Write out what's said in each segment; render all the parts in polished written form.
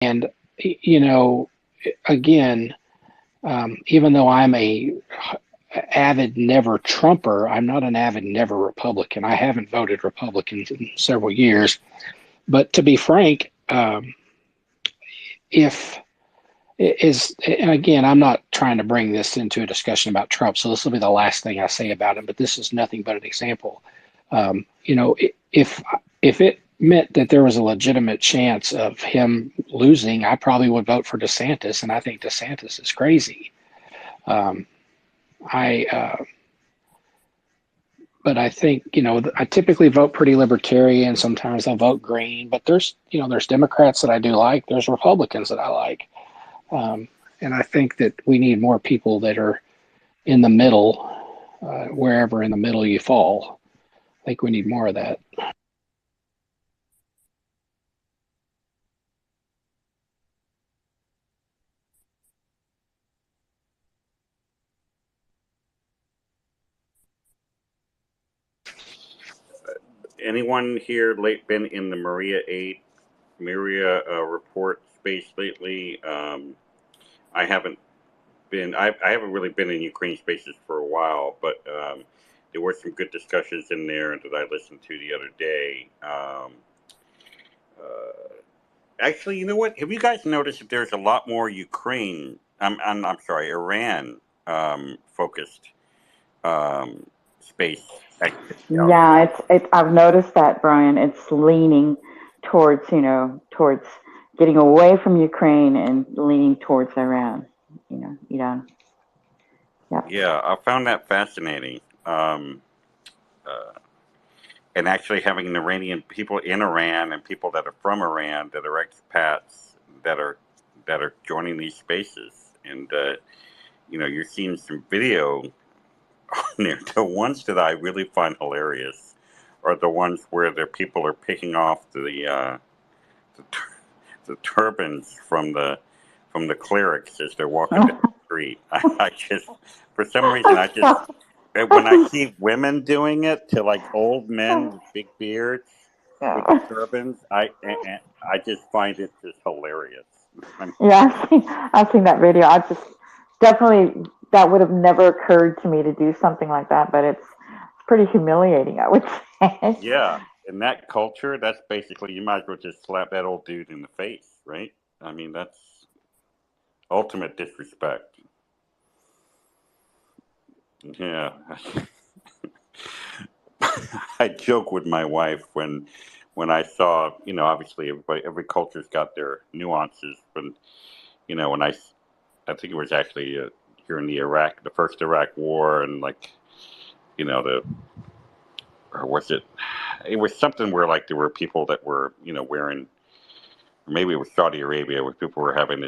And, again, even though I'm a avid never Trumper, I'm not an avid never Republican. I haven't voted Republican in several years. But to be frank, if is and again, I'm not trying to bring this into a discussion about Trump, so this will be the last thing I say about him. But this is nothing but an example. If it meant that there was a legitimate chance of him losing, I probably would vote for DeSantis, and I think DeSantis is crazy. Um, I But I think, I typically vote pretty libertarian. Sometimes I'll vote green, but there's Democrats that I do like. There's Republicans that I like. Um, and I think that we need more people that are in the middle, wherever in the middle you fall. I think we need more of that. Anyone here been in the Maria report space lately? I haven't been. I haven't really been in Ukraine spaces for a while, but there were some good discussions in there that I listened to the other day. Uh, Actually, you know what? Have you guys noticed that there's a lot more Ukraine? I'm sorry, Iran focused um, space activity out there. Yeah, it's I've noticed that, Brian. It's leaning towards, towards getting away from Ukraine and leaning towards Iran. Iran. Yep. Yeah, I found that fascinating. Uh, and actually having Iranian people in Iran and people that are from Iran that are expats that are joining these spaces, and you're seeing some video on there. The ones that I really find hilarious are the ones where the people are picking off the, the turbans from the clerics as they're walking down the street. I just, for some reason, when I see women doing it to like old men with big beards with the Yeah. turbans, I just find it just hilarious. I mean, Yeah, I've seen that video. I just definitely that would have never occurred to me to do something like that, but it's pretty humiliating, I would say. yeah, in that culture, that's basically you might as well just slap that old dude in the face, right? I mean, that's ultimate disrespect. Yeah. I joke with my wife when I saw, obviously every culture's got their nuances, but when I think it was actually here in the first Iraq War, and like, the or was it? It was something where like there were people that were, wearing, or maybe it was Saudi Arabia, where people were having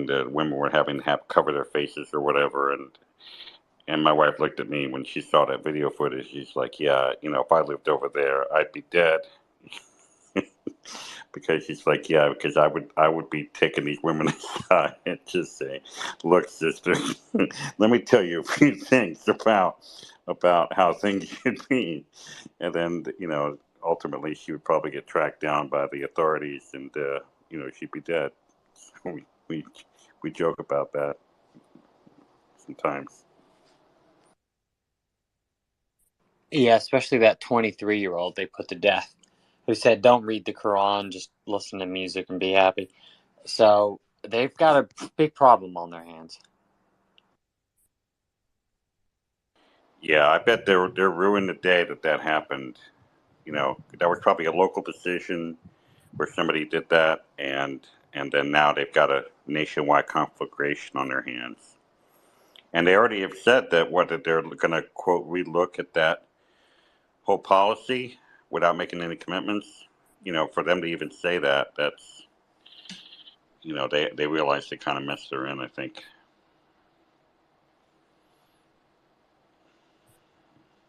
the women were having to have cover their faces or whatever, and my wife looked at me when she saw that video footage. She's like, "Yeah, if I lived over there, I'd be dead." Because she's like, "Yeah, because I would be taking these women aside and just saying, look, sister, let me tell you a few things about how things should be," and then ultimately she would probably get tracked down by the authorities, and she'd be dead. So we joke about that sometimes. Yeah, especially that 23-year-old they put to death who said, "Don't read the Quran, just listen to music and be happy." So they've got a big problem on their hands. Yeah, I bet they're ruined the day that happened. That was probably a local decision where somebody did that, and then now they've got a nationwide conflagration on their hands. And they already have said that whether they're going to quote relook at that whole policy without making any commitments. For them to even say that, that's they realize they kind of messed her in. I think.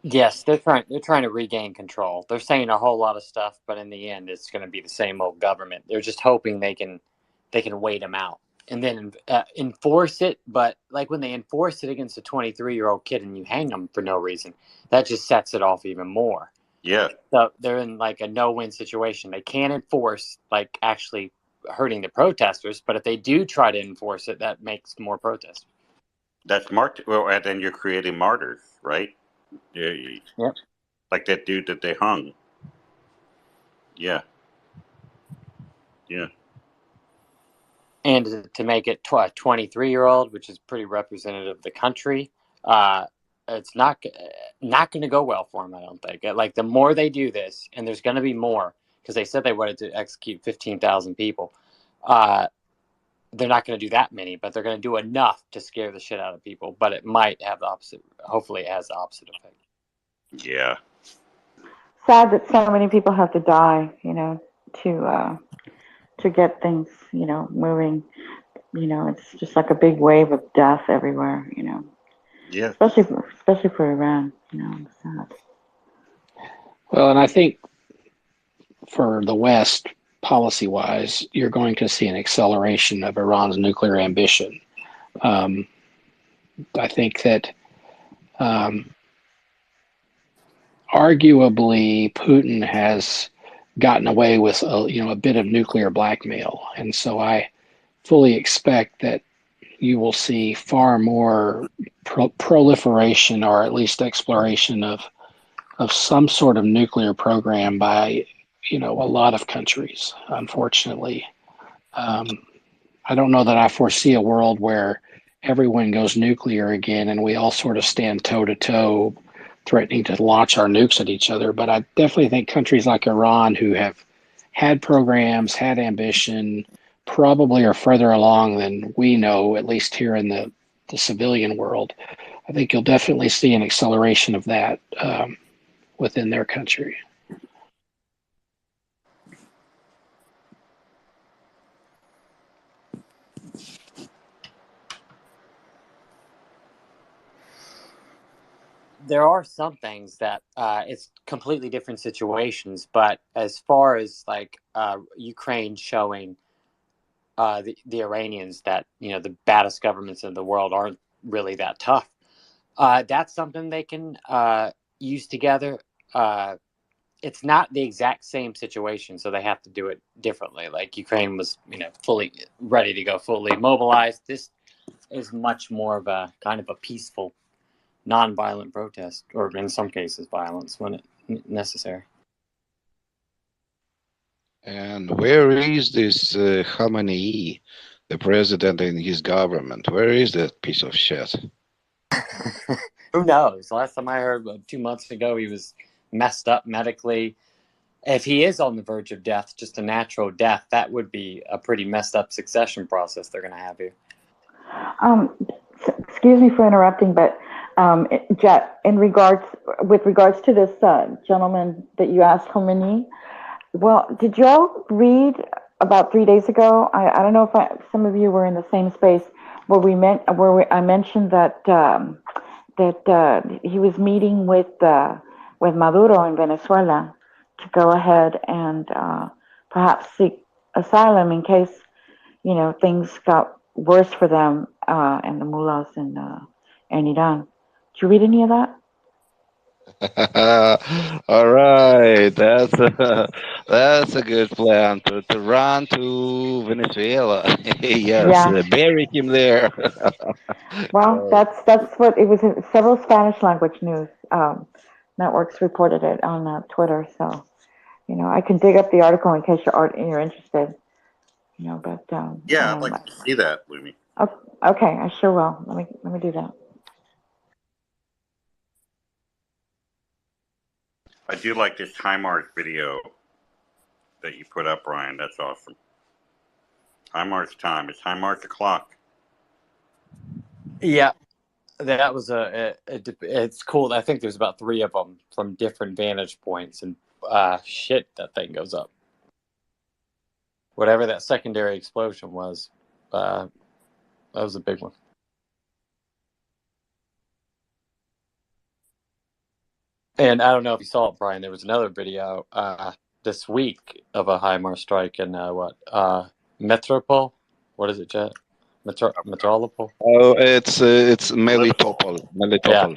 Yes, they're trying to regain control. They're saying a whole lot of stuff, but in the end, it's going to be the same old government. They're just hoping they can wait them out and then enforce it. But like when they enforce it against a 23-year-old kid and you hang them for no reason, that just sets it off even more. Yeah, So they're in like a no-win situation. They can't enforce like actually hurting the protesters. But if they do try to enforce it, that makes more protesters. That's well, and then you're creating martyrs, right? Yeah, Yep. like that dude that they hung. Yeah. Yeah. And to make it a 23-year-old, which is pretty representative of the country, it's not going to go well for them, I don't think. Like, the more they do this, and there's going to be more, because they said they wanted to execute 15,000 people. They're not going to do that many, but they're going to do enough to scare the shit out of people. But it might have the opposite. Hopefully, it has the opposite effect. Yeah. Sad that so many people have to die, to get things, moving. It's just like a big wave of death everywhere, Yeah. especially for Iran, it's sad. Well, and I think for the West, policy-wise, you're going to see an acceleration of Iran's nuclear ambition. I think that arguably Putin has gotten away with a bit of nuclear blackmail, and so I fully expect that you will see far more proliferation, or at least exploration of some sort of nuclear program by a lot of countries. Unfortunately, I don't know that I foresee a world where everyone goes nuclear again and we all sort of stand toe to toe threatening to launch our nukes at each other. But I definitely think countries like Iran, who have had programs, had ambition, probably are further along than we know, at least here in the civilian world. I think you'll definitely see an acceleration of that within their country. There are some things that it's completely different situations, but as far as like Ukraine showing the Iranians that the baddest governments in the world aren't really that tough, that's something they can use together. It's not the exact same situation, so they have to do it differently. Like Ukraine was, fully ready to go, fully mobilized. This is much more of a kind of a peaceful, non-violent protest, or in some cases violence when necessary. And where is this Khamenei, the president and his government? Where is that piece of shit? Who knows? Last time I heard, 2 months ago, he was messed up medically. If he is on the verge of death, just a natural death, that would be a pretty messed up succession process they're going to have here. Excuse me for interrupting, but Jet, with regards to this gentleman that you asked, Khomeini, well, did you all read about 3 days ago? I don't know if some of you were in the same space where I mentioned that he was meeting with Maduro in Venezuela to go ahead and perhaps seek asylum in case things got worse for them and the mullahs in Iran. Did you read any of that? All right, that's a good plan to run to Venezuela. Yes, Yeah. bury him there. Well, that's what it was. Several Spanish language news networks reported it on Twitter. So, I can dig up the article in case you're interested. But Yeah, I'd like to see that, Lumi. Okay, I sure will. Let me do that. I do like this HIMARS video that you put up, Brian. That's awesome. HIMARS time. It's HIMARS o'clock. Yeah, that was it's cool. I think there's about 3 of them from different vantage points, and shit, that thing goes up. Whatever that secondary explosion was, that was a big one. And I don't know if you saw it, Brian. There was another video this week of a HIMARS strike in Metropole. What is it, Jet? Metropole. Oh, it's Melitopol. Yeah.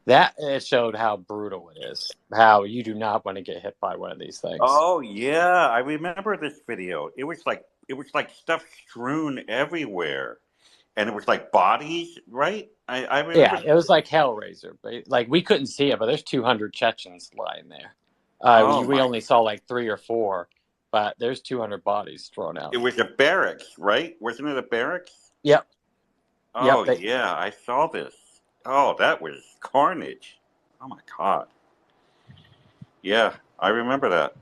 That it showed how brutal it is. How you do not want to get hit by one of these things. Oh yeah, I remember this video. It was like it was like stuff strewn everywhere, and it was like bodies, right? I remember. Yeah, it was like Hellraiser, but like we couldn't see it, but there's 200 Chechens lying there. Oh We my! only saw like 3 or 4, but there's 200 bodies thrown out. It was a barracks, right? Wasn't it a barracks? Yep, Oh yep. yeah, I saw this. Oh, that was carnage. Oh my god. Yeah, I remember that.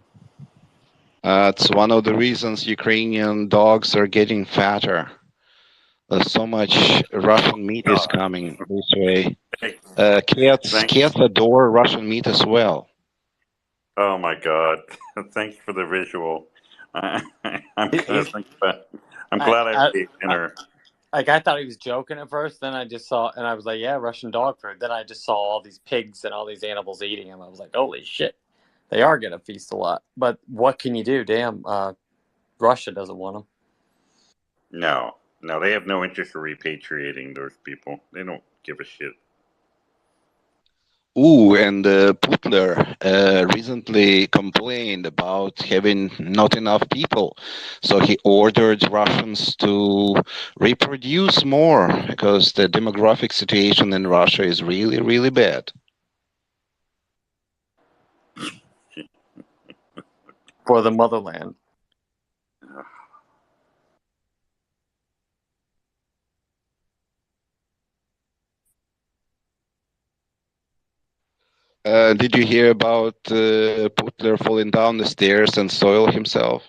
It's one of the reasons Ukrainian dogs are getting fatter. So much Russian meat is God. coming this way. Thanks. Cats Thanks. adore Russian meat as well. Oh my god. Thanks for the visual. I'm gonna think about. I'm glad I ate dinner. Like I thought he was joking at first, then I just saw, and I was like, "Yeah, Russian dog food." Then I just saw all these pigs and all these animals eating them. I was like, "Holy shit, they are gonna feast a lot." But what can you do? Damn, Russia doesn't want them. No, no, they have no interest in repatriating those people. They don't give a shit. Ooh, and Putler recently complained about having not enough people. So he ordered Russians to reproduce more because the demographic situation in Russia is really, really bad. For the motherland. Did you hear about Putler falling down the stairs and soil himself?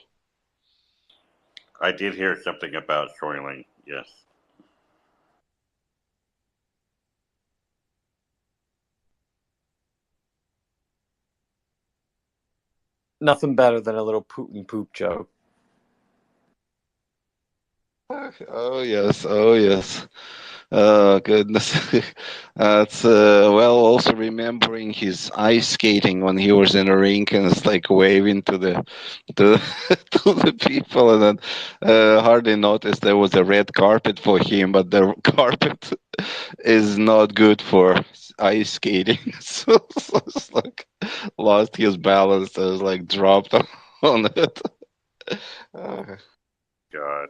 I did hear something about soiling, yes. Nothing better than a little Putin poop joke. Oh yes, oh yes. Oh goodness. That's well, also remembering his ice skating when he was in a rink and it's like waving to the to, to the people, and then hardly noticed there was a red carpet for him, but the carpet is not good for ice skating. So it's like lost his balance, and was like dropped on it. God.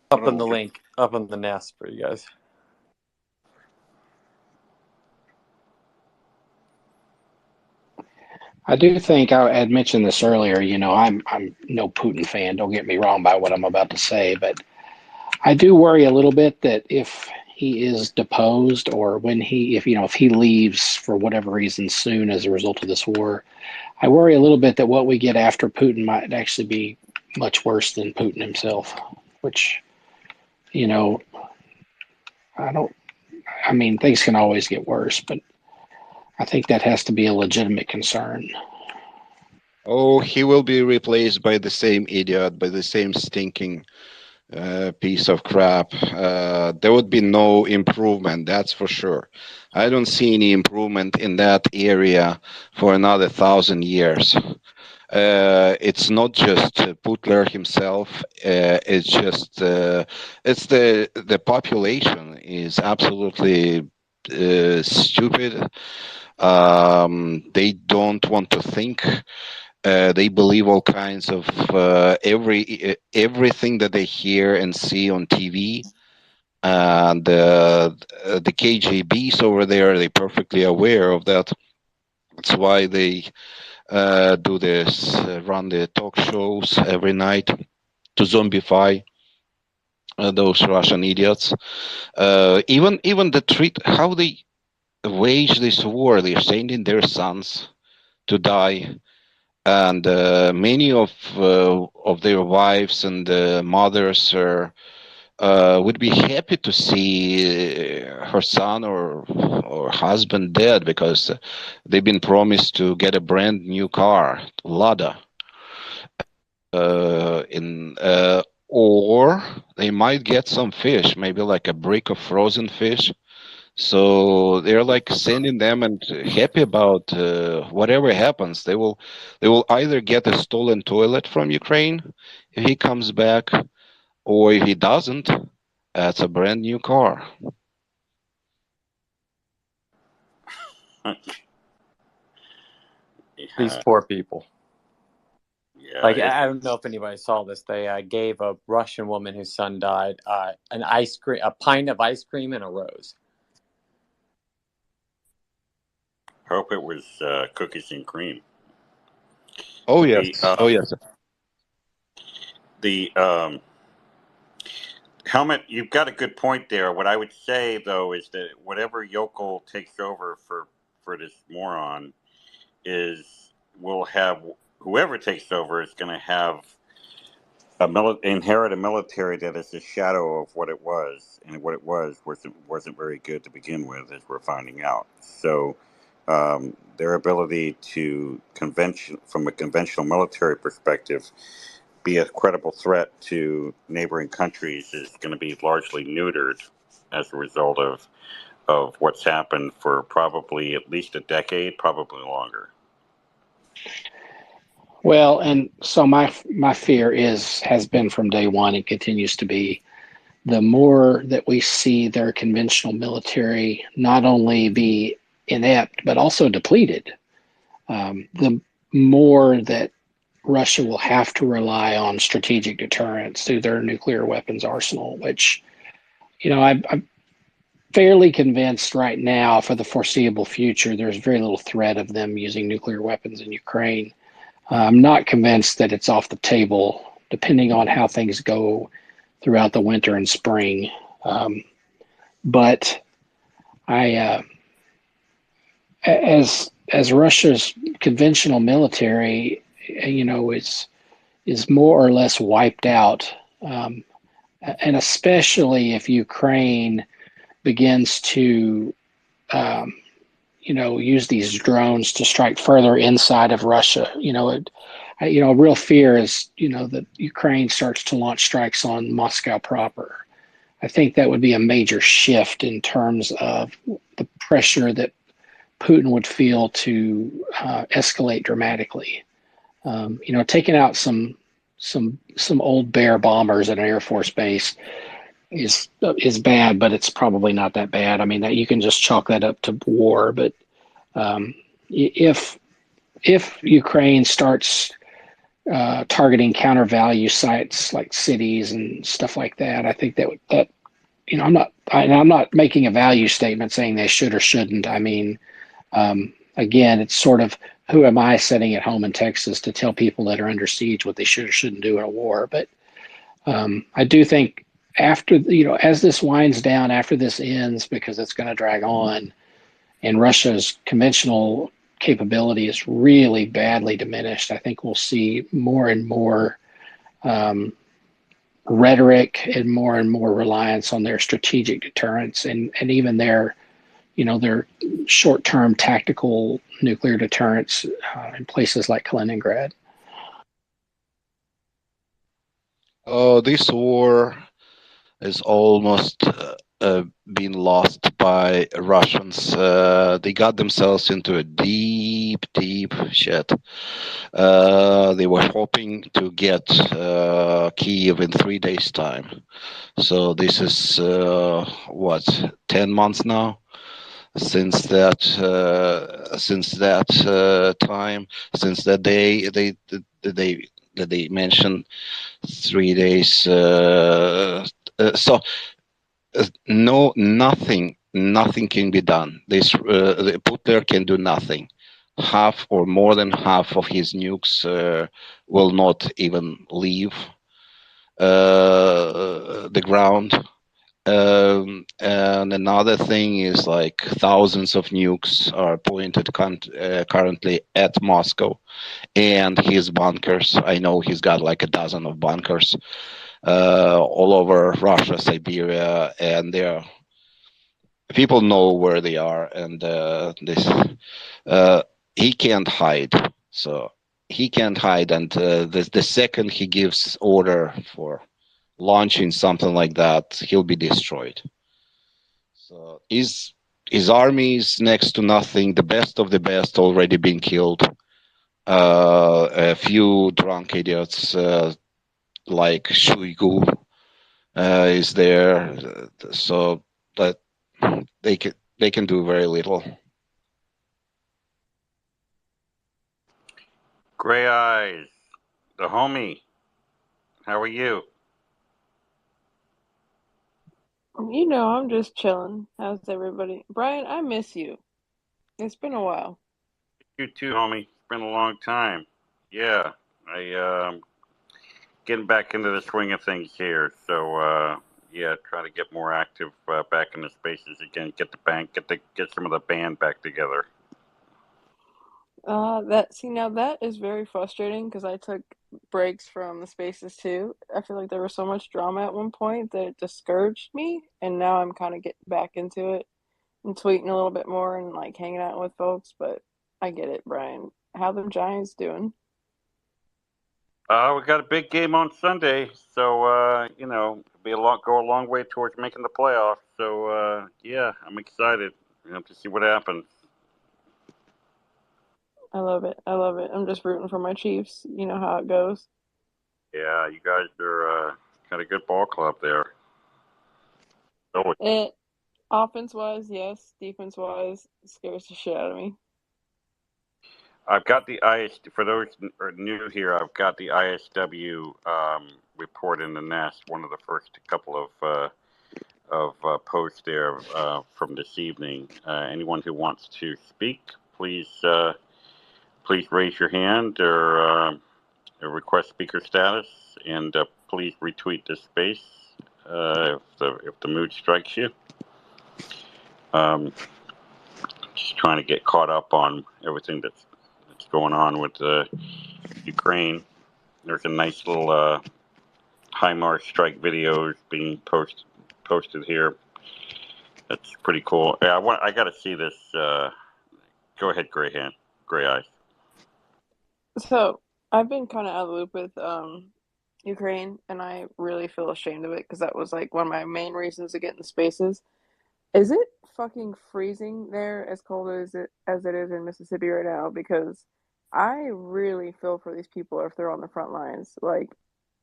Up in the link, up in the nest for you guys. I do think I had mentioned this earlier. I'm no Putin fan. Don't get me wrong by what I'm about to say, but I do worry a little bit that if he is deposed, or if he leaves for whatever reason soon as a result of this war, I worry a little bit that what we get after Putin might actually be much worse than Putin himself. Which, you know, I don't. I mean, things can always get worse, but I think that has to be a legitimate concern. Oh, he will be replaced by the same idiot, by the same stinking piece of crap. There would be no improvement, that's for sure. I don't see any improvement in that area for another 1,000 years. It's not just Putler himself. It's just it's the population is absolutely stupid. They don't want to think. They believe all kinds of everything that they hear and see on TV. And the KGBs over there, they're perfectly aware of that. That's why they do this, run the talk shows every night to zombify those Russian idiots. Even the treat how they wage this war. They're sending their sons to die, and many of their wives and mothers would be happy to see her son or husband dead because they've been promised to get a brand new car, Lada, or they might get some fish, maybe like a brick of frozen fish. So they're like sending them and happy about whatever happens. They will either get a stolen toilet from Ukraine if he comes back, or if he doesn't, it's a brand new car. These poor people. Yeah, Like, I don't know if anybody saw this. They gave a Russian woman whose son died a pint of ice cream and a rose. hope it was cookies and cream. Oh yes, The oh yes. the Helmet, you've got a good point there. What I would say though is that whatever yokel takes over for this moron is will have whoever takes over is going to have inherit a military that is a shadow of what it was, and what it wasn't very good to begin with, as we're finding out. So their ability to from a conventional military perspective, be a credible threat to neighboring countries is going to be largely neutered as a result of what's happened for probably at least a decade, probably longer. Well, and so my fear has been from day one and continues to be, the more that we see their conventional military not only be inept but also depleted, the more that Russia will have to rely on strategic deterrence through their nuclear weapons arsenal, which, I'm fairly convinced right now for the foreseeable future, there's very little threat of them using nuclear weapons in Ukraine. I'm not convinced that it's off the table, depending on how things go throughout the winter and spring. But I, as Russia's conventional military, is more or less wiped out, and especially if Ukraine begins to, use these drones to strike further inside of Russia. A real fear is, that Ukraine starts to launch strikes on Moscow proper. I think that would be a major shift in terms of the pressure that Putin would feel to escalate dramatically. Taking out some old Bear bombers at an Air Force base is bad, but it's probably not that bad. I mean, that you can just chalk that up to war. But if Ukraine starts targeting counter value sites like cities and stuff like that, I think that I'm not making a value statement saying they should or shouldn't. I mean, again, it's sort of, who am I sitting at home in Texas to tell people that are under siege what they should or shouldn't do in a war? But I do think after, as this winds down, after this ends, because it's going to drag on, and Russia's conventional capability is really badly diminished, I think we'll see more and more rhetoric and more reliance on their strategic deterrence, and even their short-term tactical nuclear deterrence in places like Kaliningrad. Oh, this war is almost been lost by Russians. They got themselves into a deep shit. They were hoping to get Kiev in 3 days' time. So this is 10 months now since that time, since that day they mentioned 3 days. So no, nothing can be done. The Putin can do nothing. Half or more than half of his nukes will not even leave the ground. And another thing is, like, thousands of nukes are pointed currently at Moscow and his bunkers. I know he's got like a dozen of bunkers all over Russia, Siberia, and people know where they are. And he can't hide. So he can't hide. And the second he gives order for launching something like that, he'll be destroyed. So his army is next to nothing. The best of the best already been killed. A few drunk idiots like Shoigu is there, so that they can do very little. Gray Eyes, the homie. How are you? You know, I'm just chilling. How's everybody? Brian, I miss you. It's been a while. You too, homie. It's been a long time. Yeah, I getting back into the swing of things here. So yeah, trying to get more active back in the spaces again. Get some of the band back together. Now that is very frustrating because I took breaks from the spaces too. I feel like there was so much drama at one point that it discouraged me, and now I'm kind of getting back into it and tweeting a little bit more and like hanging out with folks. But I get it, Brian. How the Giants doing? We got a big game on Sunday, so go a long way towards making the playoffs. So yeah, I'm excited. To see what happens. I love it. I love it. I'm just rooting for my Chiefs. You know how it goes. Yeah, you guys are got a good ball club there. So It offense wise, yes. Defense wise, scares the shit out of me. I've got the for those who are new here. I've got the ISW report in the nest. One of the first couple of posts there from this evening. Anyone who wants to speak, please raise your hand or request speaker status, and please retweet this space if the mood strikes you. Just trying to get caught up on everything that's going on with Ukraine. There's a nice little HIMARS strike videos being posted here. That's pretty cool. Yeah, I got to see this. Go ahead, Gray Eyes. So I've been kind of out of the loop with Ukraine, and I really feel ashamed of it because that was like one of my main reasons to get in the spaces. Is it fucking freezing there as cold as it is in Mississippi right now? Because I really feel for these people if they're on the front lines. Like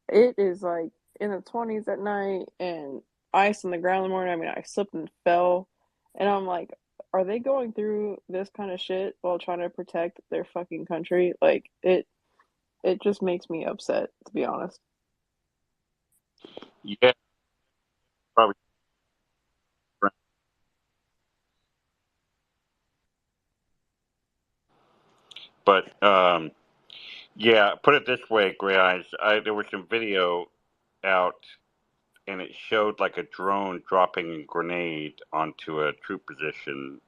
it is like in the 20s at night and ice on the ground in the morning. I mean, I slipped and fell, and I'm like, are they going through this kind of shit while trying to protect their fucking country? Like it just makes me upset, to be honest. Yeah, probably. But yeah, put it this way, Gray Eyes. There was some video out, and it showed like a drone dropping a grenade onto a troop position,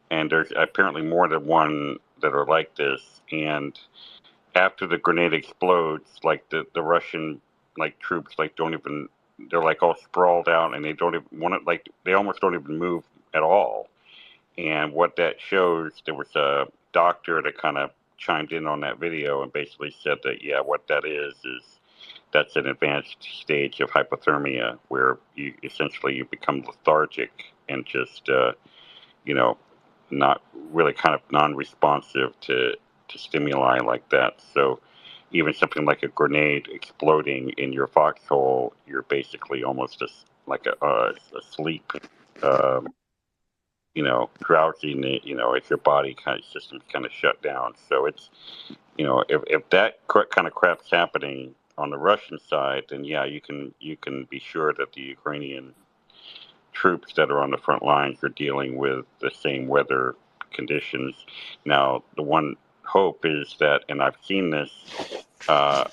and there's apparently more than one that are like this. And after the grenade explodes, like the Russian like troops like don't even, they're like all sprawled out, and they don't even want to, like they almost don't even move at all. And what that shows, there was a doctor that kind of chimed in on that video and basically said that, yeah, what that is that's an advanced stage of hypothermia where you become lethargic and just, not really kind of non-responsive to stimuli like that. So even something like a grenade exploding in your foxhole, you're basically almost asleep. Um, drowsy, if your body kind of system's kind of shut down. So it's, if that kind of crap's happening on the Russian side, then yeah, you can be sure that the Ukrainian troops that are on the front lines are dealing with the same weather conditions. Now, the one hope is that, and I've seen this,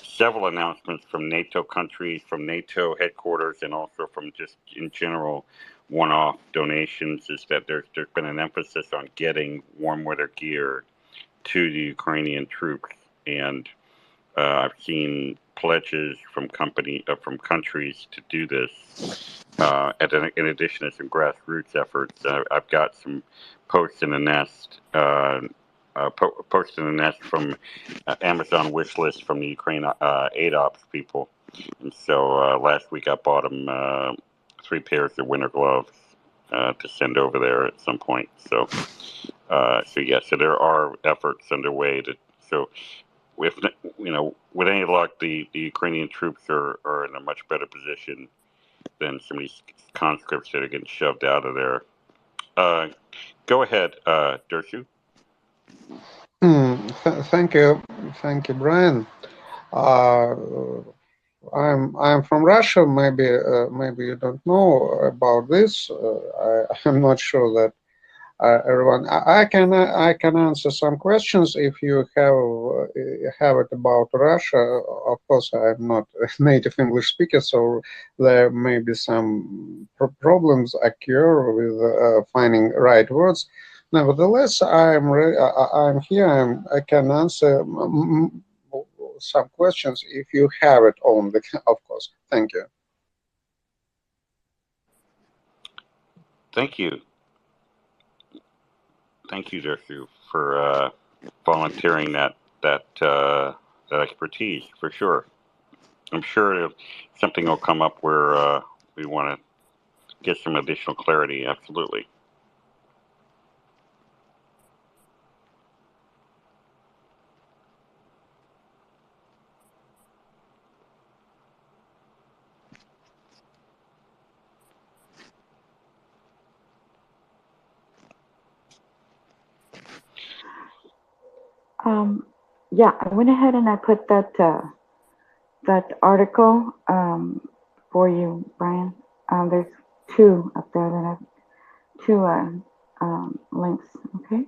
several announcements from NATO countries, from NATO headquarters, and also from just in general one-off donations, is that there's been an emphasis on getting warm weather gear to the Ukrainian troops, and I've seen pledges from countries to do this. In addition to some grassroots efforts, I've got some posts in the nest. Posts in the nest from Amazon wish list from the Ukraine aid ops people, and so last week I bought them 3 pairs of winter gloves to send over there at some point. So so there are efforts underway so with with any luck, the Ukrainian troops are in a much better position than some of these conscripts that are getting shoved out of there. Go ahead, Dershu. Thank you, Brian. Uh, I'm from Russia. Maybe you don't know about this. I'm not sure that everyone. I can answer some questions if you have it about Russia. Of course, I'm not a native English speaker, so there may be some problems occur with finding right words. Nevertheless, I'm here. I can answer some questions if you have it only, of course. Thank you. Thank you. Thank you, Dersu, for volunteering that expertise for sure. I'm sure something will come up where we want to get some additional clarity. Absolutely. Yeah, I went ahead and I put that article for you, Brian. There's two up there that have two links, okay,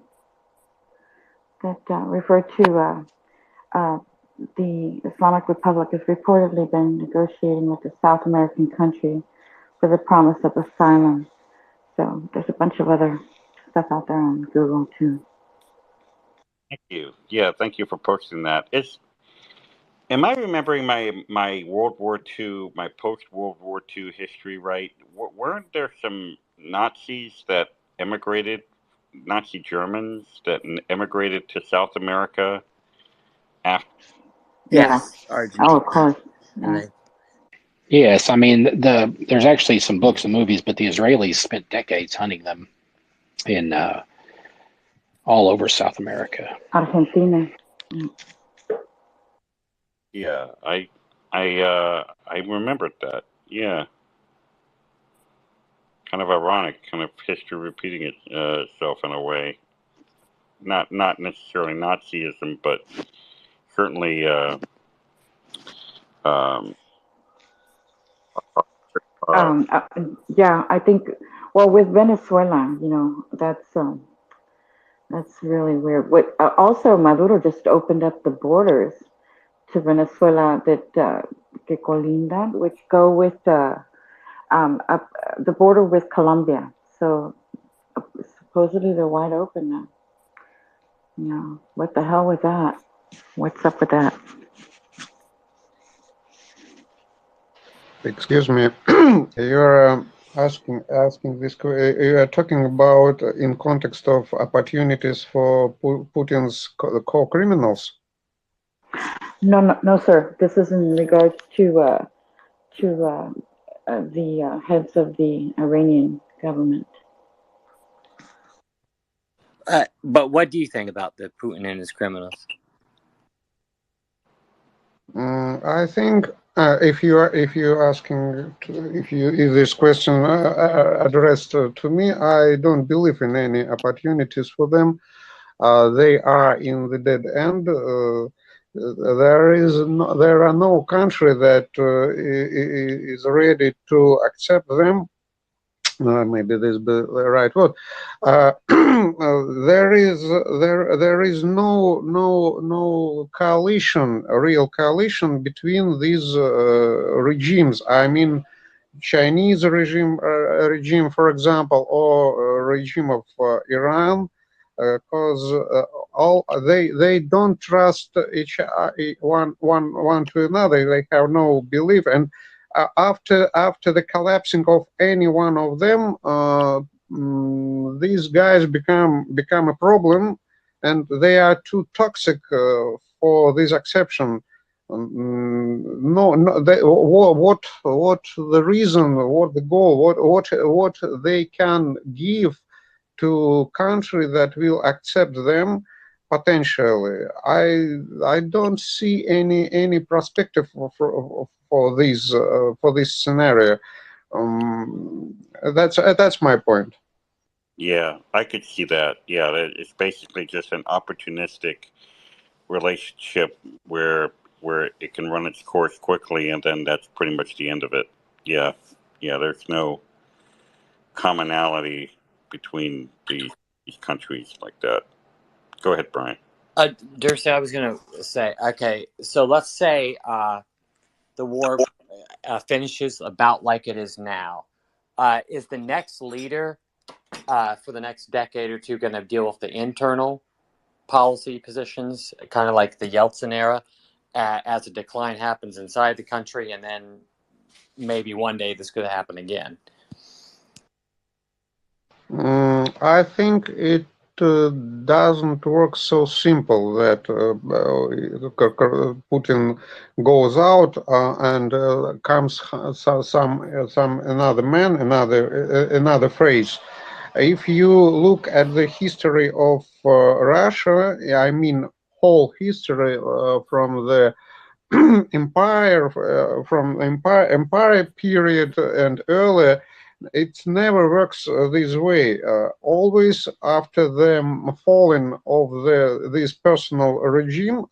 that refer to the Islamic Republic has reportedly been negotiating with a South American country for the promise of asylum. So there's a bunch of other stuff out there on Google too. Thank you. Yeah, thank you for posting that. Am I remembering my World War II, my post World War II history right? Weren't there some Nazis that emigrated, Nazi Germans that emigrated to South America after? Yes, Oh, Argentina. of course. And Yeah. they, Yes, I mean there's actually some books and movies, but the Israelis spent decades hunting them in all over South America. Argentina. Yeah, I remembered that. Yeah, kind of ironic, kind of history repeating itself in a way. Not necessarily Nazism, but certainly um, Um, uh, yeah, I think. Well, with Venezuela, that's really weird. What also Maduro just opened up the borders to Venezuela that que colindan, which go with up the border with Colombia. So supposedly they're wide open now. What the hell with that? What's up with that? Excuse me, you're asking this. You are talking about in context of opportunities for Putin's co-criminals. No, sir. This is in regards to the heads of the Iranian government. but what do you think about the Putin and his criminals? I think if this question addressed to me, I don't believe in any opportunities for them. They are in the dead end. There are no country that is ready to accept them. Maybe this is the right word. There is no coalition, a real coalition between these regimes. I mean, Chinese regime, for example, or regime of Iran, because all they don't trust each one to another. They have no belief, and after the collapsing of any one of them, these guys become a problem, and they are too toxic for this exception. No, what the reason, what the goal, what they can give to country that will accept them potentially. I don't see any perspective for this scenario. That's my point. Yeah, I could see that. Yeah, it's basically just an opportunistic relationship where where it can run its course quickly, and then that's pretty much the end of it. Yeah, there's no commonality between these countries like that. Go ahead, Brian. Dursey, I was going to say, okay, so let's say the war finishes about like it is now. Is the next leader for the next decade or two going to deal with the internal policy positions, kind of like the Yeltsin era, as a decline happens inside the country, and then maybe one day this could happen again? I think it doesn't work so simple that Putin goes out and comes some another man, another phrase. If you look at the history of Russia, I mean whole history from the empire, empire period and earlier, it never works this way. Always after the falling of this personal regime,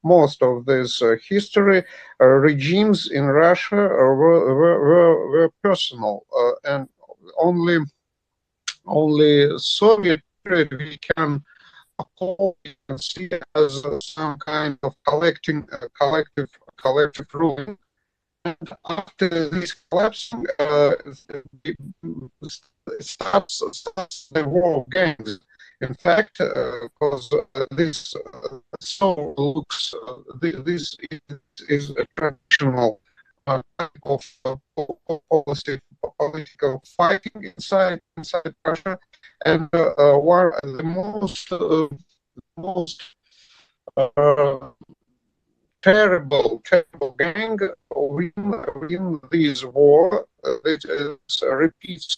most of this history, regimes in Russia were personal, and only Soviet period we can see as some kind of collective ruling. And after this collapsing, starts the war of gangs. In fact, because this so looks, this is a traditional type of political fighting inside Russia, and one the most terrible gang win this war. This repeats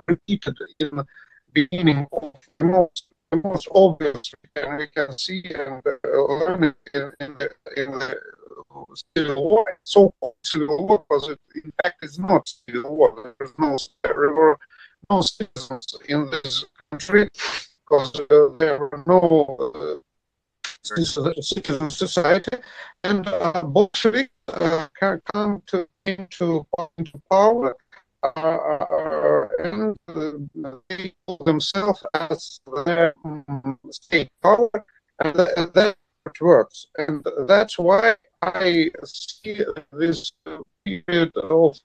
repeated in beginning of the most obvious, and we can see and learn it in the civil war, so-called civil war, because it in fact is not civil war. There were no citizens in this country, because there were no citizen society, and Bolsheviks come into power, and they call themselves as their state power, and that works. And that's why I see this period of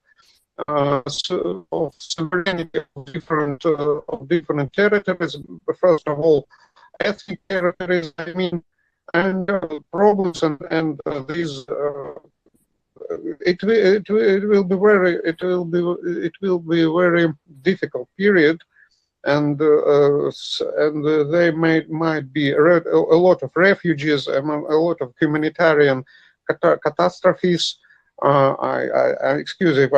sovereignty of different territories. First of all, ethnic territories, I mean, and problems and these. It will be very difficult period, and they might be a lot of refugees, a lot of humanitarian catastrophes. I excuse if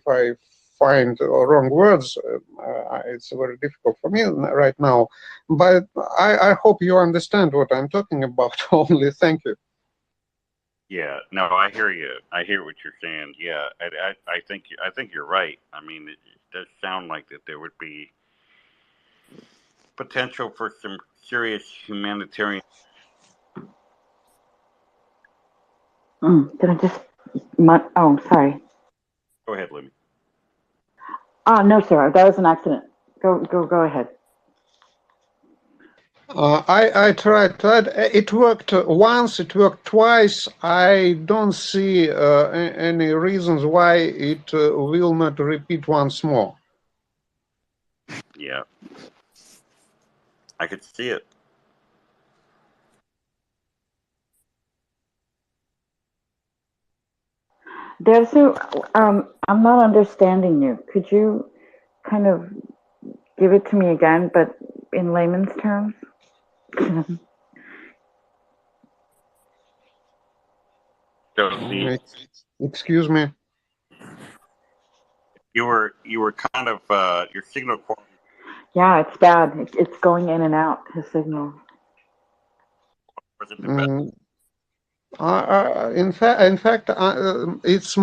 I find wrong words. It's very difficult for me right now, but I hope you understand what I'm talking about. Only, thank you. Yeah, no, I hear you. I hear what you're saying. Yeah, I think you're right. I mean, it does sound like that there would be potential for some serious humanitarian. Did I just? Oh, sorry. Go ahead, Libby. No, sir. That was an accident. Go ahead. I tried that. It worked once. It worked twice. I don't see any reasons why it will not repeat once more. Yeah, I could see it. Dersu, I'm not understanding you. Could you kind of give it to me again, but in layman's terms? Excuse me. You were kind of your signal quality. Yeah, it's bad. It's going in and out, his signal. Wasn't the best. In fact, it's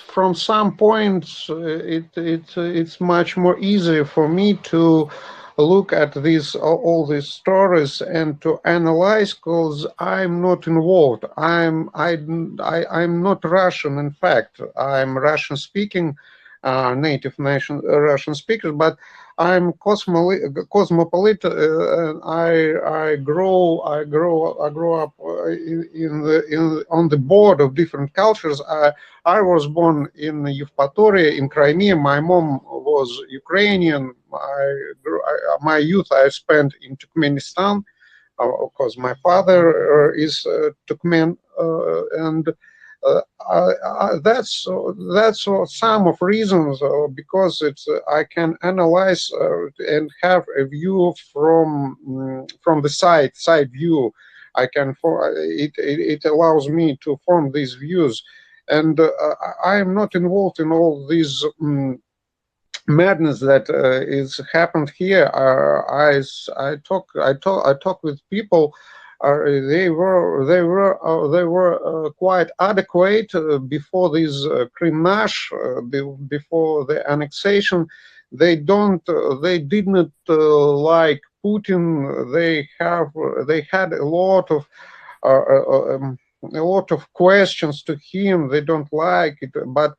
from some points it's much more easy for me to look at these all these stories and to analyze, because I'm not involved. I'm not Russian. In fact, I'm Russian speaking, native nation Russian speaker, but I'm cosmopolitan. I grow up on the board of different cultures. I was born in Yevpatoria in Crimea. My mom was Ukrainian. My youth I spent in Turkmenistan, because my father is Turkmen, and that's some of reasons, because it's I can analyze and have a view from the side view. It allows me to form these views, and I am not involved in all these madness that is happened here. I talk with people. They were quite adequate before this Krimnash, before the annexation. They did not like Putin. They had a lot of questions to him. They don't like it, but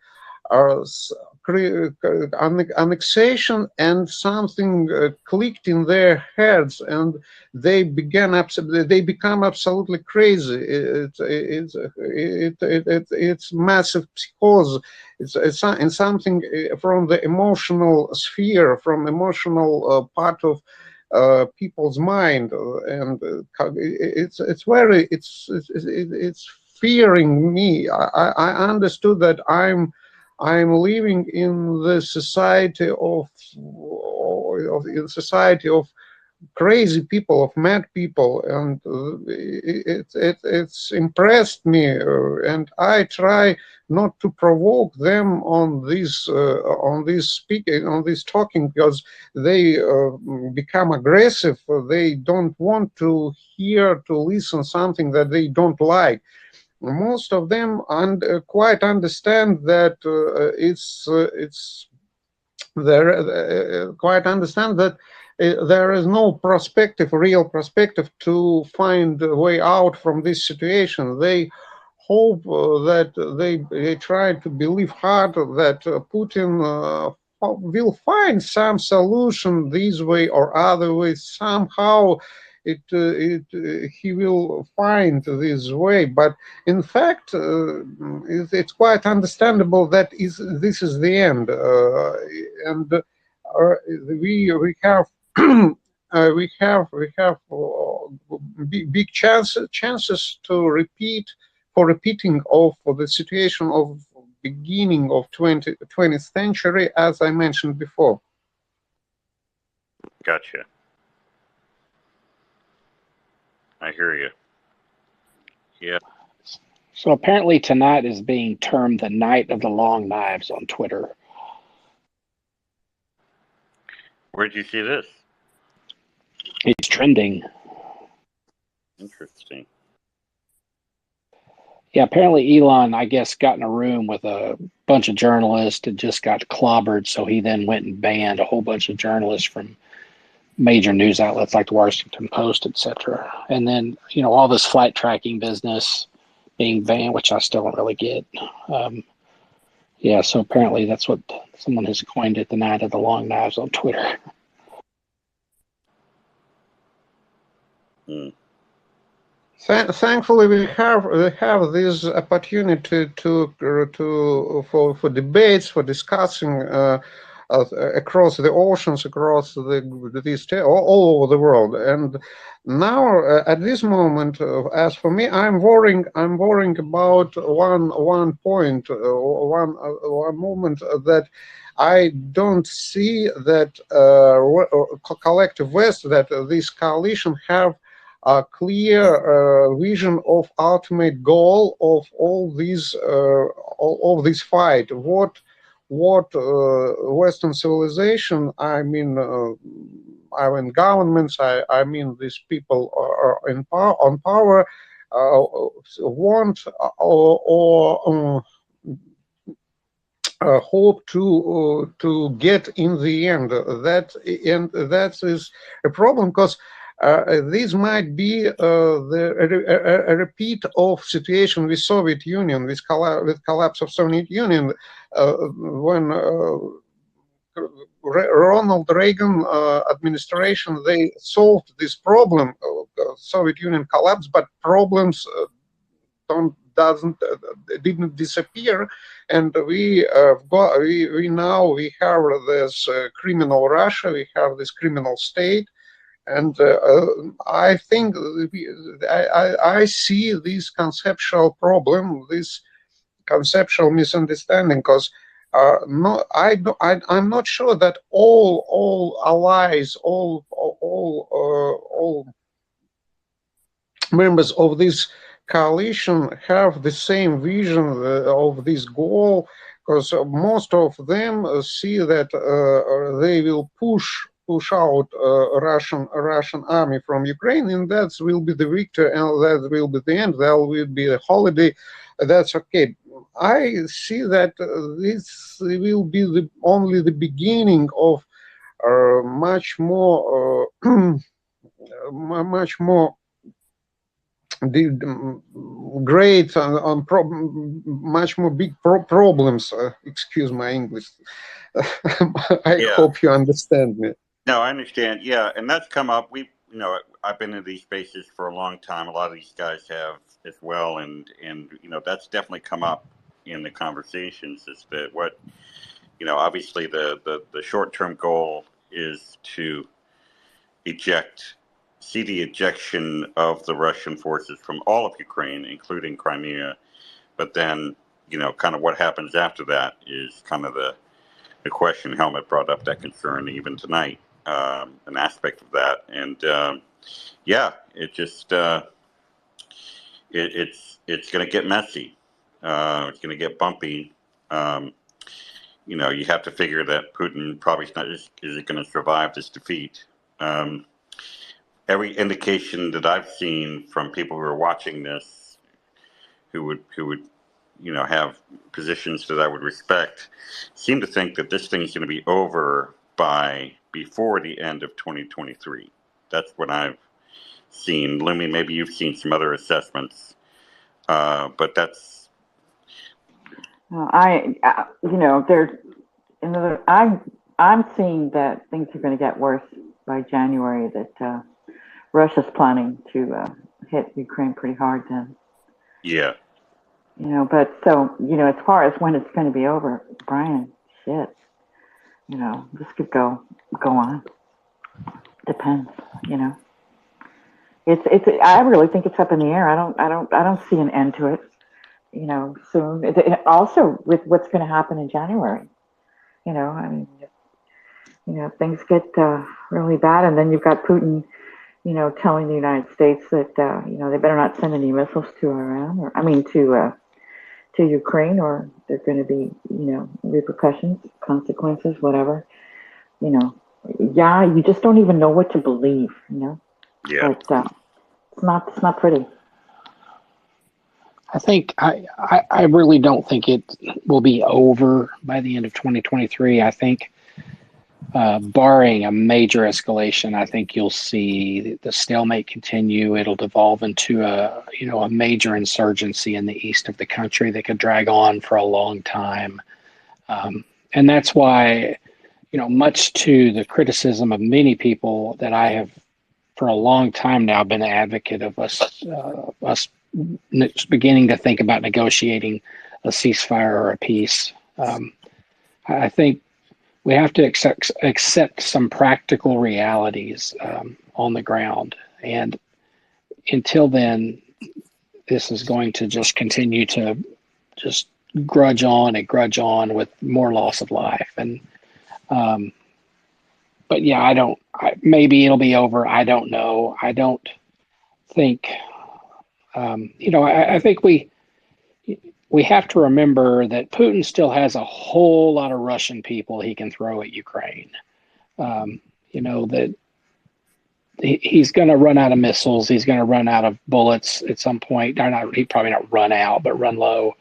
annexation and something clicked in their heads, and they become absolutely crazy. It's massive psychosis. It's something from the emotional sphere, from emotional part of people's mind, and it's fearing me. I understood that I'm living in the society of crazy people, of mad people, and it's impressed me, and I try not to provoke them on this speaking, on this talking, because they become aggressive. They don't want to hear, to listen something that they don't like. Most of them quite understand that it's there. Quite understand that there is no real perspective to find a way out from this situation. They hope that they try to believe hard that Putin will find some solution this way or other way. Somehow he will find this way, but in fact it's quite understandable that this is the end, and we have we have big chances to repeating of the situation of beginning of 20th century, as I mentioned before. Gotcha. I hear you. Yeah. So apparently tonight is being termed the night of the long knives on Twitter. Where'd you see this? It's trending. Interesting. Yeah, apparently Elon, I guess, got in a room with a bunch of journalists and just got clobbered. So he then went and banned a whole bunch of journalists from major news outlets like the Washington Post, etc. And then, all this flight tracking business being banned, which I still don't really get. Yeah, so apparently that's what someone has coined it, the night of the long knives on Twitter. Thankfully, we have this opportunity for debates, for discussing across the oceans, across all over the world. And now, at this moment, as for me, I'm worrying about one point, one moment that I don't see that collective West, that this coalition have a clear vision of ultimate goal of all this fight. What Western civilization, I mean governments, I mean these people are on power, want or hope to get in the end. That is a problem, because this might be a repeat of situation with Soviet Union, with collapse of Soviet Union, when Ronald Reagan administration, they solved this problem. Soviet Union collapsed, but problems didn't disappear, and we now have this criminal Russia, we have this criminal state, and I think I see this conceptual problem, this conceptual misunderstanding, because no, I'm not sure that all allies, all members of this coalition have the same vision of this goal, because most of them see that they will push out Russian army from Ukraine, and that will be the victory, and that will be the end. That will be a holiday. That's okay. I see that this will be only the beginning of much more much more great much more big problems. Excuse my English. I hope you understand me. No, I understand. Yeah, and that's come up. I've been in these spaces for a long time. A lot of these guys have as well, and that's definitely come up in the conversations. Is that what obviously the short-term goal is to see the ejection of the Russian forces from all of Ukraine, including Crimea. But then, kind of what happens after that is kind of the question. Helmut brought up that concern even tonight, an aspect of that. And it just, it's going to get messy. It's going to get bumpy. You have to figure that Putin probably isn't going to survive this defeat. Every indication that I've seen from people who are watching this, who would have positions that I would respect, seem to think that this thing's going to be over before the end of 2023. That's what I've seen. Lumi, maybe you've seen some other assessments, but that's. I'm seeing that things are going to get worse by January. That Russia's planning to hit Ukraine pretty hard then. Yeah. But so, as far as when it's going to be over, Brian, shit, this could go on. Depends, It's I really think it's up in the air. I don't see an end to it, soon. Also with what's going to happen in January, things get really bad, and then you've got Putin, telling the United States that they better not send any missiles to Iran, to Ukraine, or there's going to be repercussions, consequences, whatever. You just don't even know what to believe. Yeah. But it's not pretty. I think I really don't think it will be over by the end of 2023. I think, barring a major escalation, I think you'll see the stalemate continue. It'll devolve into a major insurgency in the east of the country that could drag on for a long time. And that's why, much to the criticism of many people that I have for a long time now been an advocate of us beginning to think about negotiating a ceasefire or a peace. I think we have to accept some practical realities on the ground. And until then, this is going to just continue to just grudge on with more loss of life. And but yeah, maybe it'll be over. I don't know. I don't think, I think we have to remember that Putin still has a whole lot of Russian people he can throw at Ukraine. That he's going to run out of missiles. He's going to run out of bullets at some point. He probably not run out, but run low.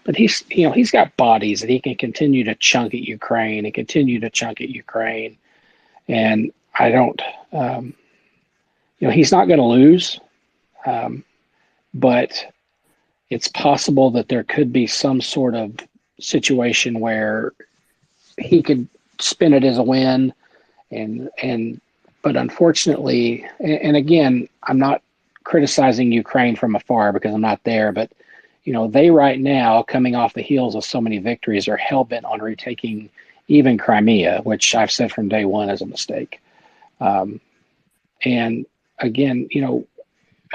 but he's got bodies that he can continue to chunk at Ukraine and continue to chunk at Ukraine. And I don't, he's not going to lose, but it's possible that there could be some sort of situation where he could spin it as a win, but unfortunately, and again, I'm not criticizing Ukraine from afar because I'm not there, but they right now, coming off the heels of so many victories, are hell-bent on retaking even Crimea, which I've said from day one is a mistake. And again,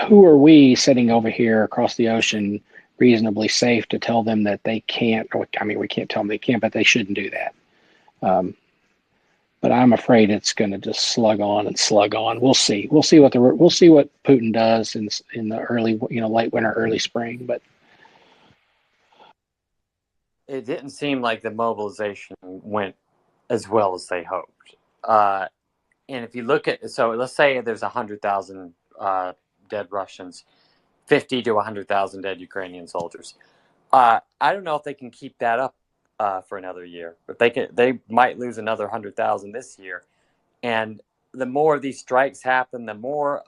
who are we sitting over here across the ocean reasonably safe to tell them that they can't? I mean, we can't tell them they can't, but they shouldn't do that. But I'm afraid it's going to just slug on and slug on. We'll see. We'll see what Putin does in the early, late winter, early spring. But it didn't seem like the mobilization went as well as they hoped. And if you look at, so let's say there's 100,000 dead Russians, 50 to 100,000 dead Ukrainian soldiers. I don't know if they can keep that up for another year, but they might lose another 100,000 this year. And the more of these strikes happen, the more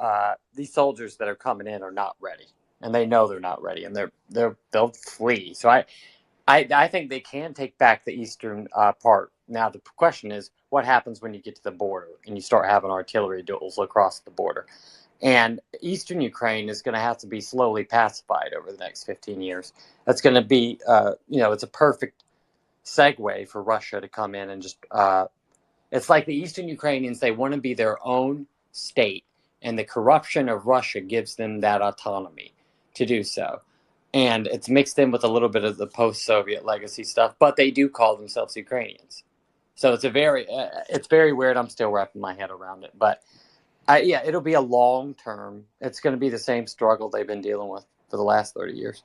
these soldiers that are coming in are not ready, and they know they're not ready, and they'll flee. So I think they can take back the eastern part. Now the question is, what happens when you get to the border and you start having artillery duels across the border? And eastern Ukraine is going to have to be slowly pacified over the next 15 years. That's going to be, it's a perfect segue for Russia to come in and just, it's like the eastern Ukrainians, they want to be their own state, and the corruption of Russia gives them that autonomy to do so. And it's mixed in with a little bit of the post-Soviet legacy stuff, but they do call themselves Ukrainians. So it's very weird. I'm still wrapping my head around it, but it'll be a long term. It's going to be the same struggle they've been dealing with for the last 30 years.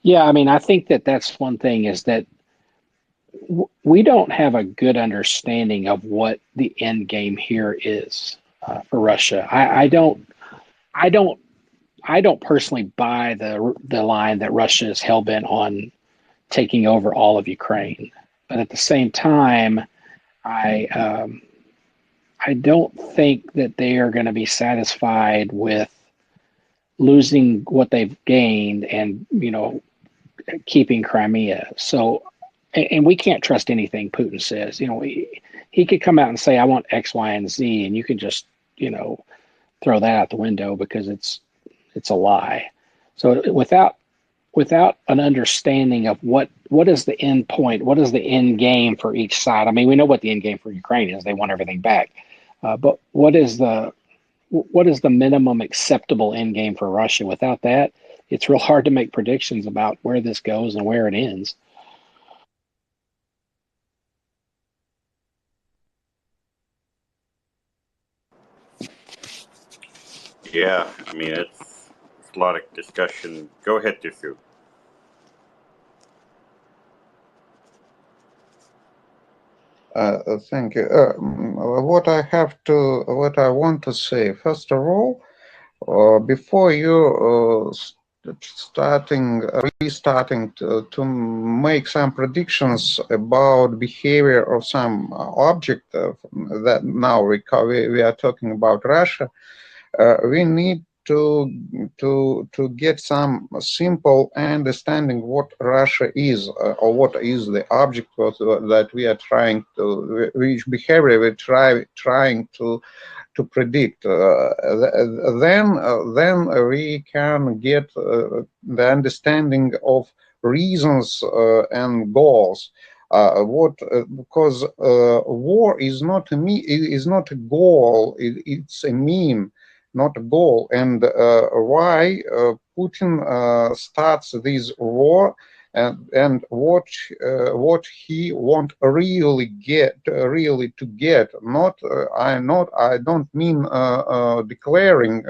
Yeah, I mean, I think that's one thing is that we don't have a good understanding of what the end game here is for Russia. I don't personally buy the line that Russia is hell-bent on taking over all of Ukraine. But at the same time, I don't think that they are going to be satisfied with losing what they've gained and, keeping Crimea. So, and we can't trust anything Putin says. He could come out and say, I want X, Y, and Z, and you can just, throw that out the window because it's a lie. So without an understanding of what is the end point, what is the end game for each side. I mean, we know what the end game for Ukraine is. They want everything back. But what is the minimum acceptable end game for Russia? Without that, it's real hard to make predictions about where this goes and where it ends. Yeah, I mean, it's a lot of discussion. Go ahead, Dusu. Thank you. What I want to say, first of all, before you restarting to make some predictions about behavior of some object that now we are talking about Russia, we need to get some simple understanding what Russia is, or what is the object that we are trying to, which behavior we're trying to predict. Then we can get the understanding of reasons and goals. Because war is not a goal. It's a mean, not a goal. And why Putin starts this war, and what he want really to get. I don't mean declaring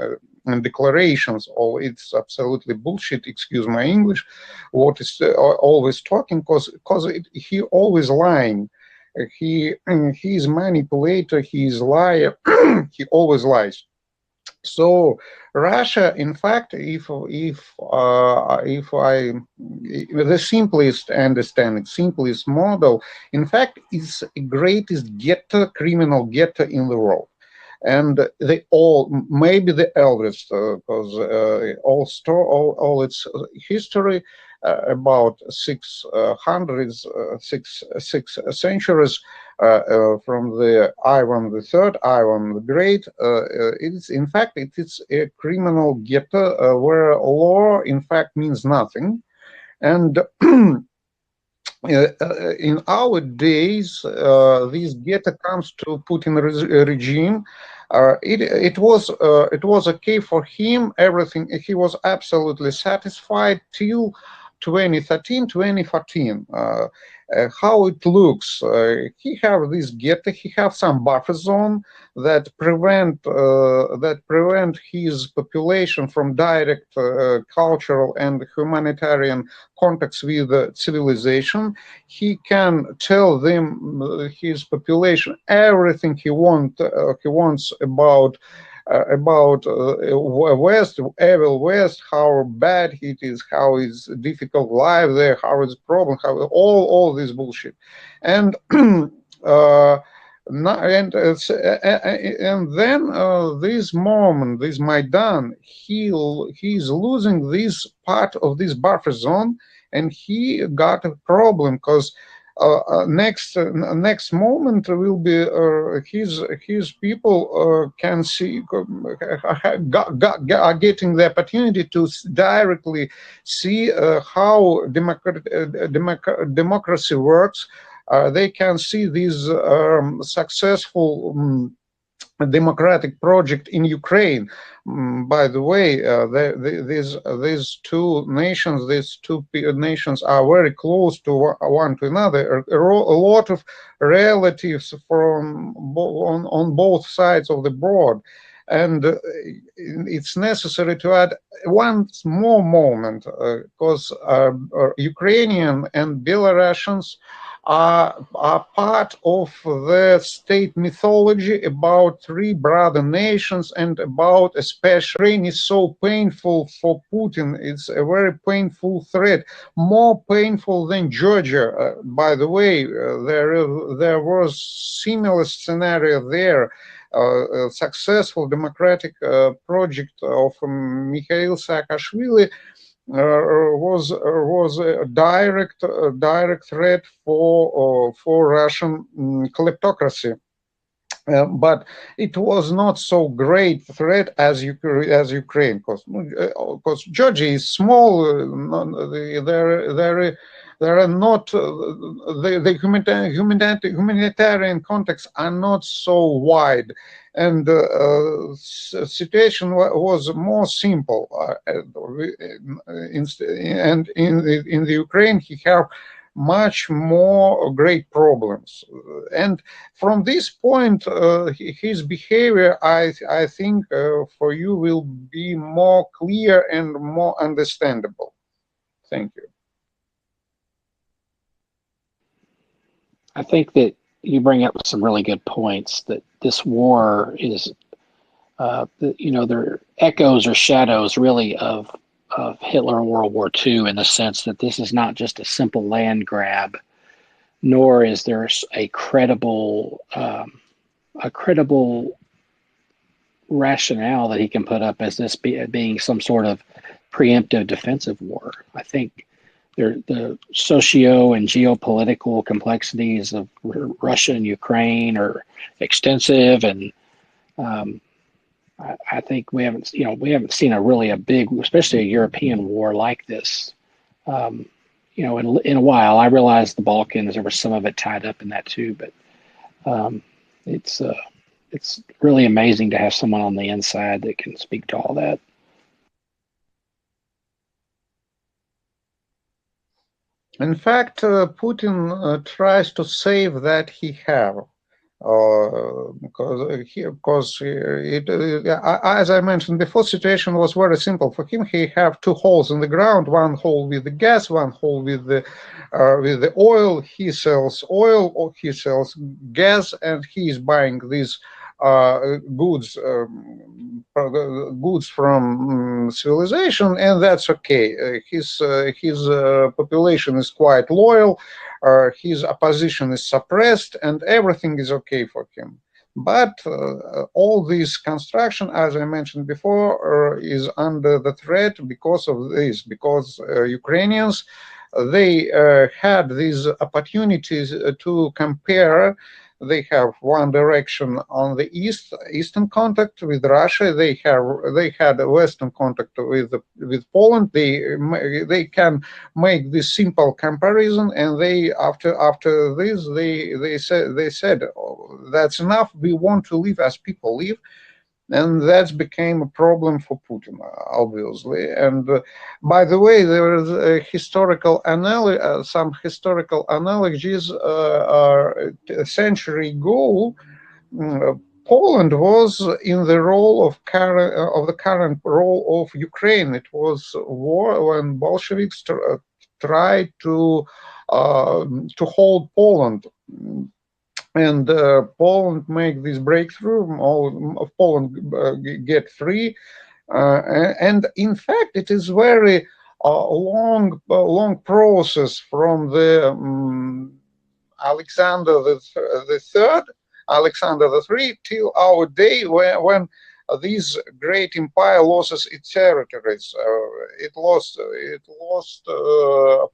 and declarations. Or it's absolutely bullshit. Excuse my English. What is always talking, because he always lying. He's manipulator. He's liar. He always lies. So Russia, in fact, if I the simplest understanding, simplest model, in fact, is the greatest ghetto, criminal ghetto in the world. And they all, maybe the eldest, because all its history about 6 centuries from the Ivan III, Ivan the Great. It is, in fact, it is a criminal ghetto where law, in fact, means nothing. And in our days, this ghetto comes to Putin regime. It was okay for him. Everything, he was absolutely satisfied till 2013, 2014. How it looks? He have this ghetto. He have some buffer zone that prevent his population from direct cultural and humanitarian contacts with civilization. He can tell them, his population, everything he wants about West, evil West, how bad it is, how it's difficult life there, how it's problem, how all this bullshit, and and then this moment, this Maidan, he's losing this part of this buffer zone, and he got a problem because next moment will be his people can see are getting the opportunity to directly see how democracy works. They can see this successful democratic project in Ukraine. By the way, these two nations are very close to one to another. A lot of relatives from on both sides of the board. And it's necessary to add one more moment, because Ukrainian and Belarusians are part of the state mythology about three brother nations, and about especially Ukraine is so painful for Putin. It's a very painful threat, more painful than Georgia. By the way, there was similar scenario there. A successful democratic project of Mikhail Saakashvili was a direct threat for Russian kleptocracy. But it was not so great threat as Ukraine, because Georgia is small. There are not the humanitarian contexts are not so wide, and situation was more simple. And in the Ukraine, he have much more great problems. And from this point, his behavior, I think, for you will be more clear and more understandable. Thank you. I think that you bring up some really good points, that this war is, they're echoes or shadows really of Hitler and World War II, in the sense that this is not just a simple land grab, nor is there a credible rationale that he can put up as this being some sort of preemptive defensive war. I think the socio and geopolitical complexities of Russia and Ukraine are extensive, and I think we haven't seen a big, especially a European war like this, in a while. I realize the Balkans, there was some of it tied up in that too, but it's really amazing to have someone on the inside that can speak to all that. In fact, Putin tries to save that he have, because as I mentioned before, situation was very simple for him. He have two holes in the ground: one hole with the gas, one hole with the oil. He sells oil, or he sells gas, and he is buying this goods goods from civilization, and that's okay. His population is quite loyal. His opposition is suppressed, and everything is okay for him. But all this construction, as I mentioned before, is under the threat because of this, because Ukrainians, they had these opportunities to compare. They have one direction on the eastern contact with Russia. They had a western contact with Poland. They can make this simple comparison, and they after this they said oh, that's enough. We want to live as people live. And that became a problem for Putin, obviously. And by the way, there is a some historical analogies. A century ago, Poland was in the role of the current role of Ukraine. It was war when Bolsheviks tried to hold Poland. And Poland make this breakthrough. All of Poland get free, and in fact, it is very long process from the Alexander the Third, Alexander the Three till our day, when this great empire loses its territories. It lost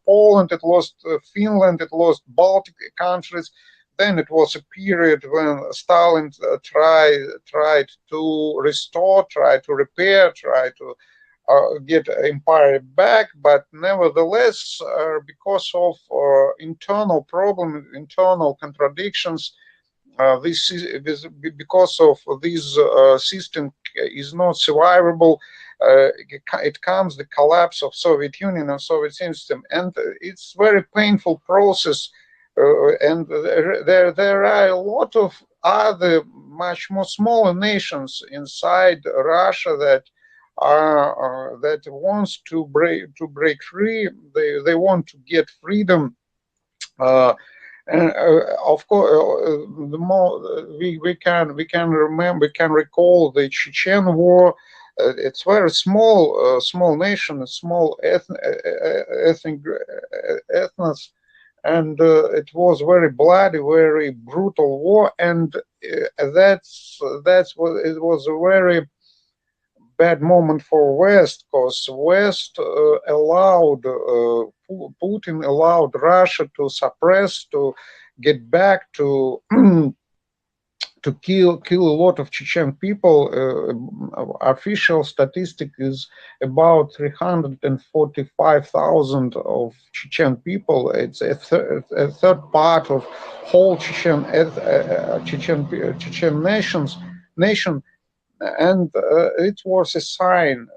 Poland, it lost Finland, it lost Baltic countries. Then it was a period when Stalin tried to restore, tried to repair, tried to get empire back, but nevertheless, because of internal problems, internal contradictions, because of this system is not survivable. It comes the collapse of Soviet Union and Soviet system, and it's very painful process. And there are a lot of other much more smaller nations inside Russia that that wants to break free. They want to get freedom. And of course, the more we can recall the Chechen War. It's very small nation, a small ethnos. And it was very bloody, very brutal war, and that's what it was a very bad moment for West, because West allowed Putin allowed Russia to suppress, to get back to to kill a lot of Chechen people. Official statistic is about 345,000 of Chechen people. It's a third part of whole Chechen nation, and it was a sign.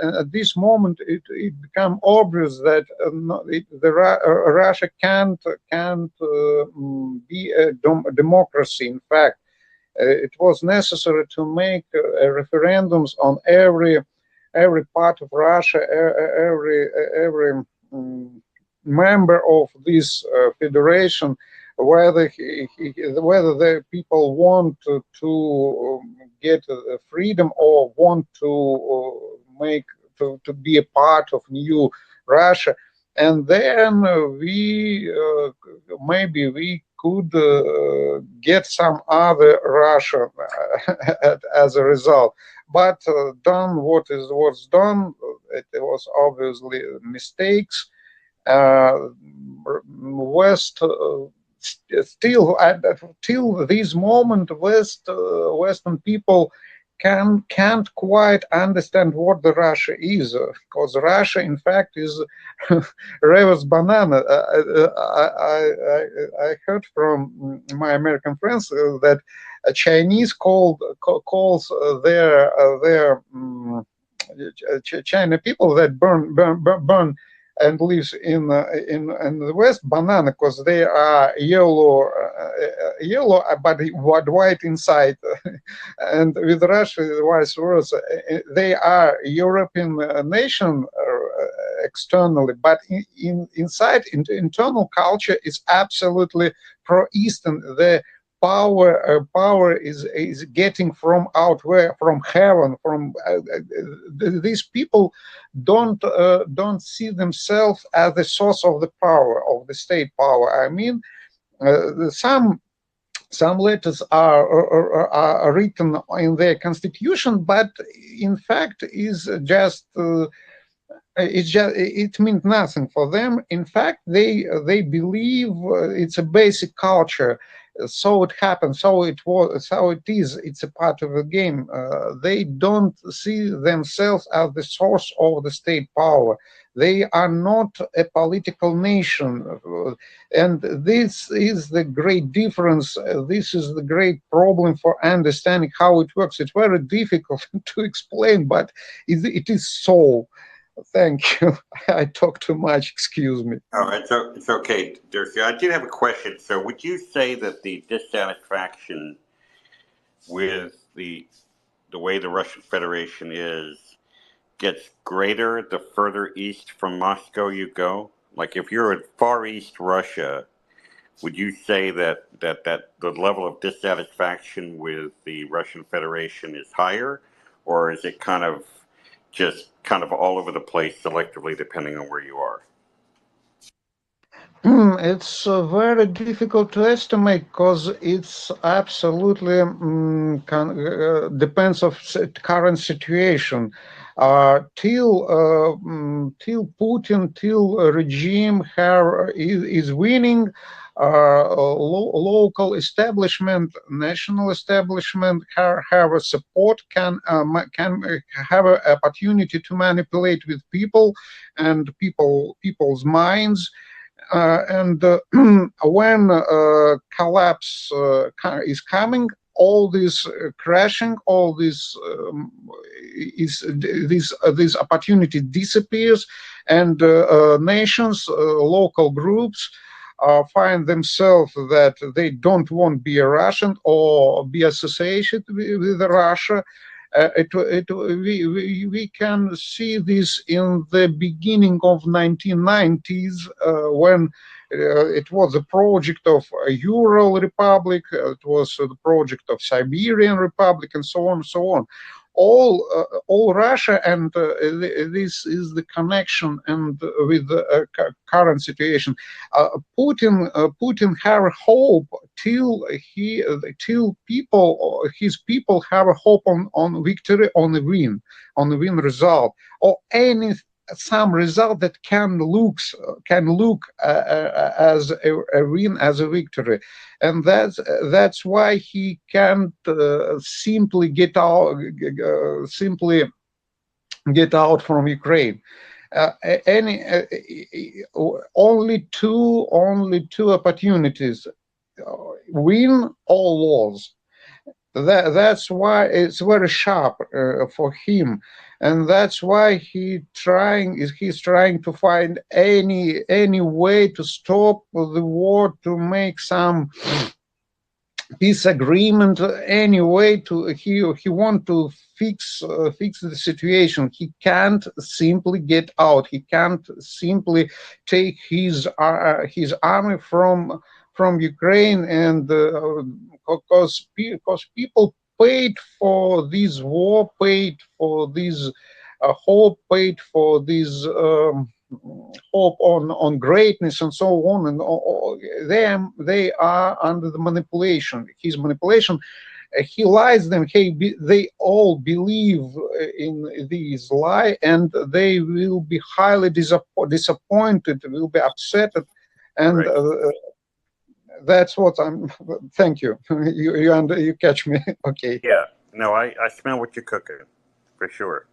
At this moment, it became obvious that Russia can't be a democracy. In fact, it was necessary to make referendums on every part of Russia, every member of this federation, whether the people want to get freedom or want to be a part of new Russia. And then maybe we could get some other Russia as a result. But done what was done, it was obviously mistakes. West still till this moment, Western people can't quite understand what the Russia is, because Russia, in fact, is reverse banana. I heard from my American friends that Chinese calls their China people that burn and lives in the West banana, because they are yellow but white inside, and with Russia vice versa. They are European nation externally, but inside internal culture is absolutely pro-Eastern. The power is getting from outwhere, from heaven, from these people don't see themselves as the source of the power, of the state power. I mean, some letters are written in their constitution, but in fact is just it means nothing for them. In fact, they believe it's a basic culture. So it happens. So it was. So it is. It's a part of the game. They don't see themselves as the source of the state power. They are not a political nation, and this is the great difference. This is the great problem for understanding how it works. It's very difficult to explain, but it is so. Thank you. I talk too much. Excuse me. Oh, it's okay, Dircy. I did have a question. So, would you say that the dissatisfaction with the way the Russian Federation is gets greater the further east from Moscow you go? Like, if you're in Far East Russia, would you say that the level of dissatisfaction with the Russian Federation is higher, or is it kind of all over the place selectively depending on where you are? It's very difficult to estimate because it's absolutely depends of current situation. Till Putin, till regime is winning, local establishment, national establishment have a support, can have an opportunity to manipulate with people and people's minds. And when collapse is coming, all this crashing, all this this opportunity disappears, and nations, local groups find themselves that they don't want to be a Russian or be associated with Russia. We can see this in the beginning of 1990s when it was a project of a Ural Republic, it was the project of Siberian Republic, and so on and so on. All Russia, and this is the connection and with the current situation. Putin have hope till his people have a hope on victory, on the win result, or some result that can look as a win, as a victory, and that's why he can't simply get out from Ukraine. Only two opportunities: win or lose. That's why it's very sharp for him, and that's why he's trying to find any way to stop the war, to make some peace agreement, any way to he want to fix the situation. He can't simply get out. He can't simply take his army from Ukraine, and because people paid for this war, paid for this hope, paid for this hope on greatness, and so on, and they are under the manipulation, his manipulation. He lies them. They all believe in this lie, and they will be highly disappointed, will be upset, and right. That's what I'm. Thank you. You catch me. Okay. Yeah. No, I smell what you're cooking, for sure.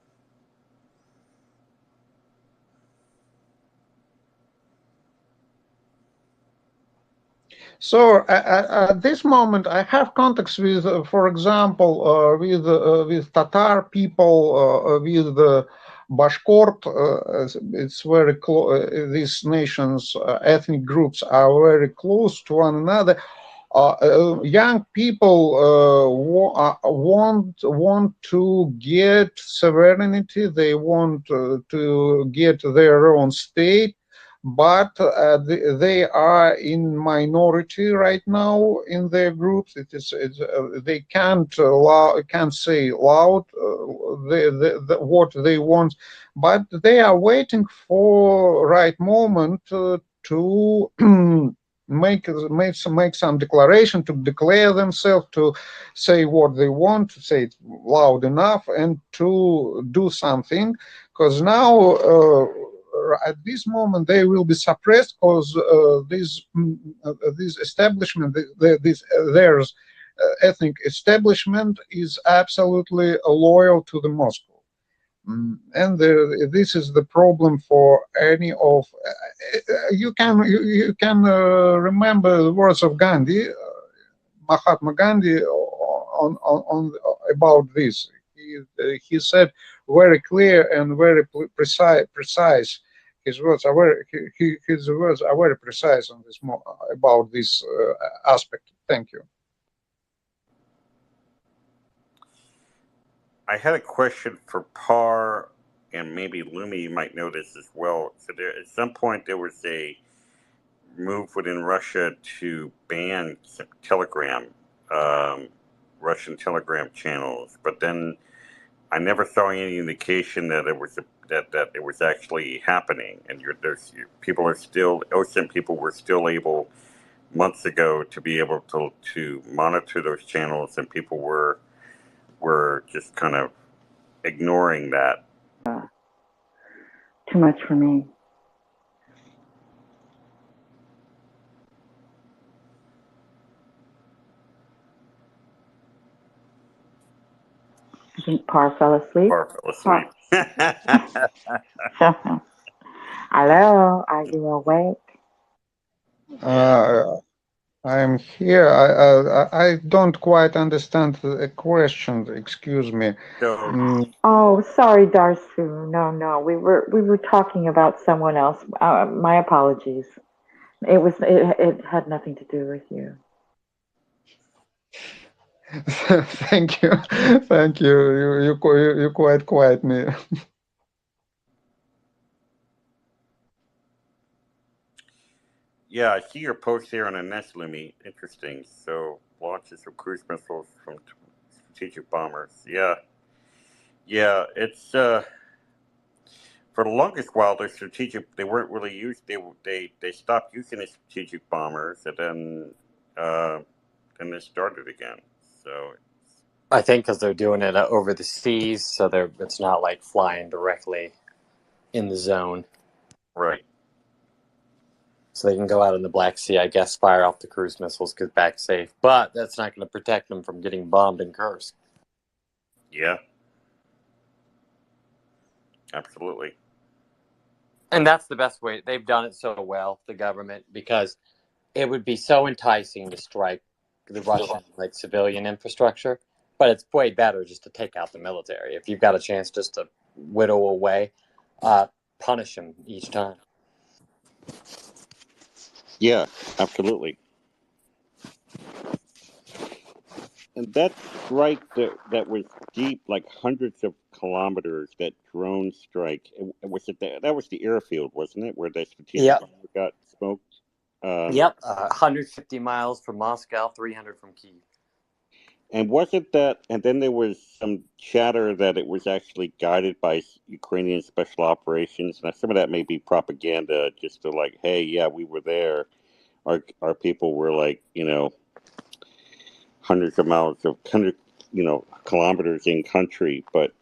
So at this moment, I have contacts with, for example, with Tatar people, with Bashkort. It's very close. These nations, ethnic groups, are very close to one another. Young people want to get sovereignty. They want to get their own state. but they are in minority right now in their groups. They can't say loud what they want, but they are waiting for right moment to make some declaration, to declare themselves, to say what they want, to say it loud enough, and to do something. Because now, at this moment, they will be suppressed because this establishment, there's ethnic establishment is absolutely loyal to the Moscow. And this is the problem for any of. You can remember the words of Gandhi, Mahatma Gandhi, on about this. He said very clear and very precise. His words are very precise on this about this aspect. Thank you. I had a question for Par, and maybe Lumi, you might know this as well. So at some point there was a move within Russia to ban Telegram, Russian Telegram channels, but then I never saw any indication that it was that it was actually happening. And people are still, OSINT people were still able months ago to be able to monitor those channels, and people were just kind of ignoring that. Too much for me. I think Par fell asleep. Par fell asleep. Hello, are you awake? I'm here. I don't quite understand the question. Excuse me. Oh, sorry, Darsu. No, we were talking about someone else. My apologies. It had nothing to do with you. Thank you. You quite quiet me. Yeah, I see your post here on a nest, Lumi. Interesting. So launches of cruise missiles from strategic bombers. Yeah, it's for the longest while they weren't really used. They stopped using the strategic bombers, and then they started again. So I think because they're doing it over the seas, so it's not like flying directly in the zone. Right. So they can go out in the Black Sea, I guess, fire off the cruise missiles, get back safe. But that's not going to protect them from getting bombed in Kursk. Yeah. Absolutely. And that's the best way. They've done it so well, the government, because it would be so enticing to strike the Russian civilian infrastructure. But it's way better just to take out the military. If you've got a chance just to whittle away, punish them each time. Yeah, absolutely. And that strike that was deep, like hundreds of kilometers, that drone strike, that was the airfield, wasn't it, where the strategic bomber got smoked? 150 miles from Moscow, 300 from Kyiv. And wasn't that, and then there was some chatter that it was actually guided by Ukrainian special operations. Now, some of that may be propaganda, just to like, hey, yeah, we were there. Our people were like, hundreds of miles of kilometers in country. But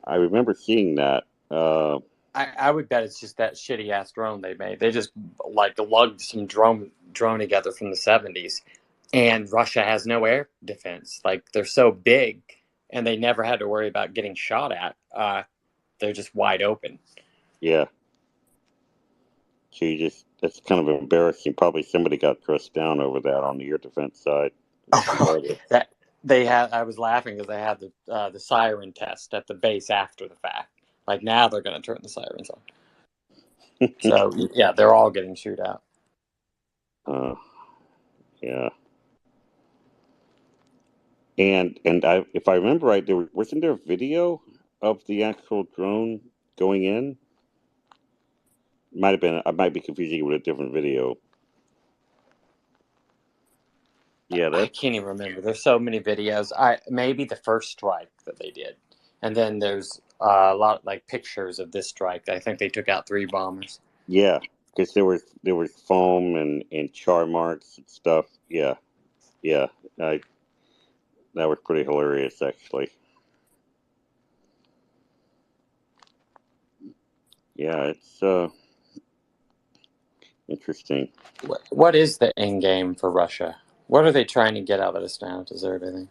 I remember seeing that. I would bet it's just that shitty ass drone they made. They just lugged some drone together from the 70s. And Russia has no air defense. They're so big, and they never had to worry about getting shot at. They're just wide open. Yeah. So that's kind of embarrassing. Probably somebody got dressed down over that on the air defense side. I was laughing because they had the siren test at the base after the fact. Now they're going to turn the sirens on. So yeah, they're all getting shoot out. Yeah. And if I remember right, wasn't there a video of the actual drone going in? Might have been. I might be confusing it with a different video. Yeah, I that's can't even remember. There's so many videos. Maybe the first strike that they did, and then there's a lot like pictures of this strike. I think they took out 3 bombers. yeah. Because there was foam and char marks and stuff. Yeah, yeah. I That was pretty hilarious, actually. Yeah, it's interesting. What is the end game for Russia? What are they trying to get out of this now? Is there anything?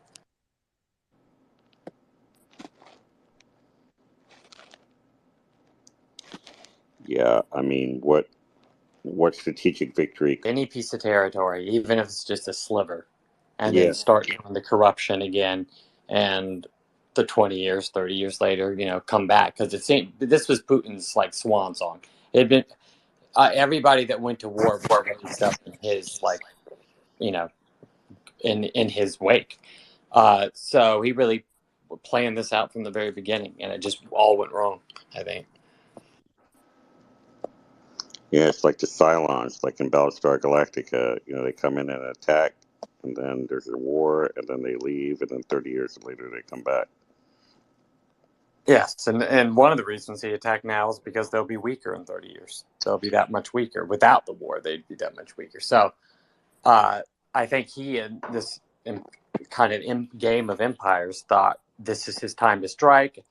Yeah, I mean, what strategic victory? Any piece of territory, even if it's just a sliver, and Yeah, then start doing the corruption again, and the 20 years, 30 years later, come back, because it seemed this was Putin's like swan song. It had been everybody that went to war raised up in his in his wake. So he really planned this out from the very beginning, and it just all went wrong, I think. yeah. It's like the Cylons, like in Battlestar Galactica. They come in and attack, and then there's a war, and then they leave, and then 30 years later they come back. Yes, and one of the reasons he attacked now is because they'll be weaker in 30 years. They'll be that much weaker. Without the war, they'd be that much weaker. So I think he and this kind of game of empires thought this is his time to strike.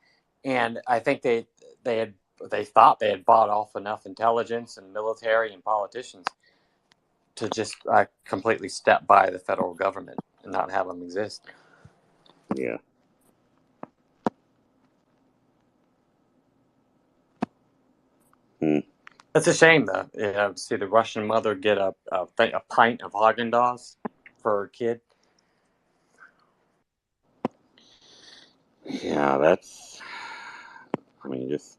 And I think they thought they had bought off enough intelligence and military and politicians to just completely step by the federal government and not have them exist. Yeah. It's a shame, though. To see the Russian mother get a pint of Haagen-Dazs for her kid. Yeah, that's. I mean, just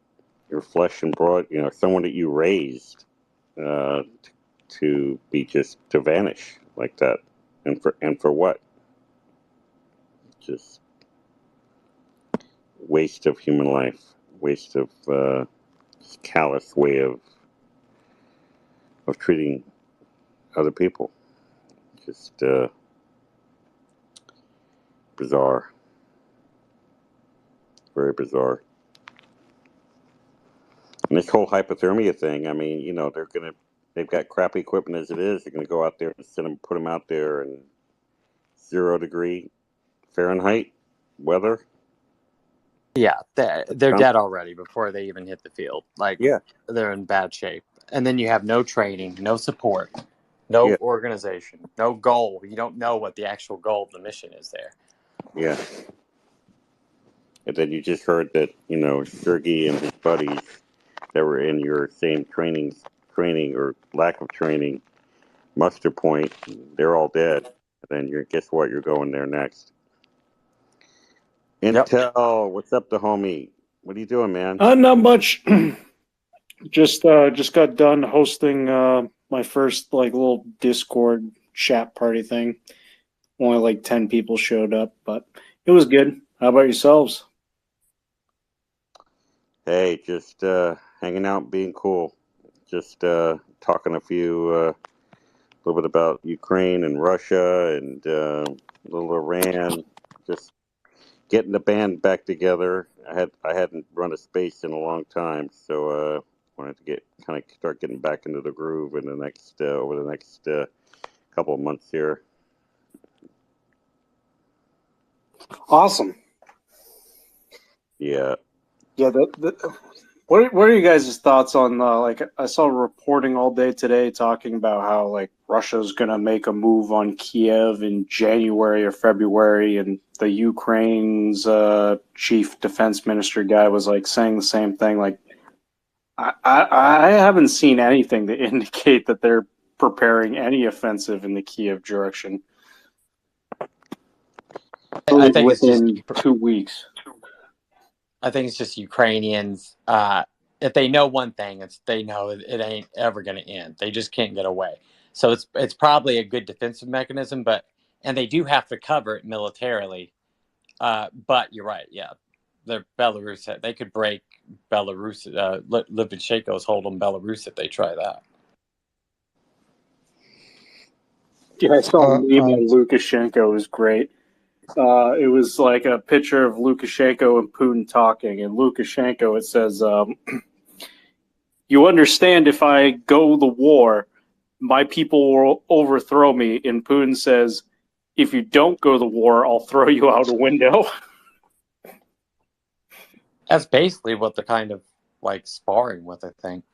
your flesh and blood. Someone that you raised to be just to vanish like that, and for what? Just waste of human life, waste of callous way of treating other people. Just bizarre, very bizarre. And this whole hypothermia thing, I mean, they've got crappy equipment as it is. They're gonna go out there and put them out there in 0 degree Fahrenheit weather. Yeah, they're dead already before they even hit the field. Yeah. They're in bad shape. And then you have no training, no support, no organization, no goal. You don't know what the actual goal of the mission is there. Yeah. And then you just heard that, Sergei and his buddies that were in your same training or lack of training muster point, they're all dead. And then guess what? You're going there next. Intel, what's up, the homie? What are you doing, man? Not much. Just got done hosting my first little Discord chat party thing. Only 10 people showed up, but it was good. How about yourselves? Hey, just hanging out, being cool. Just talking a little bit about Ukraine and Russia and a little Iran. Just getting the band back together. I hadn't run a space in a long time, so wanted to start getting back into the groove in the next over the next couple of months here. Awesome. Yeah. Yeah. What are you guys' thoughts on I saw reporting all day today talking about how Russia's gonna make a move on Kiev in January or February, and the Ukraine's chief defense minister guy was saying the same thing. I haven't seen anything to indicate that they're preparing any offensive in the Kiev direction. I think within 2 weeks. I think it's just Ukrainians. If they know one thing, they know it ain't ever going to end. They just can't get away. So it's probably a good defensive mechanism, and they do have to cover it militarily. But you're right. Yeah, their Belarus. They could break Belarus, Lukashenko's hold on Belarus if they try that. Yeah, I saw a Uh, meme uh, on Lukashenko. It was great. It was like a picture of Lukashenko and Putin talking, and Lukashenko, it says, you understand if I go the war, my people will overthrow me. And Putin says, if you don't go the war, I'll throw you out a window. That's basically what they're kind of like sparring with, I think.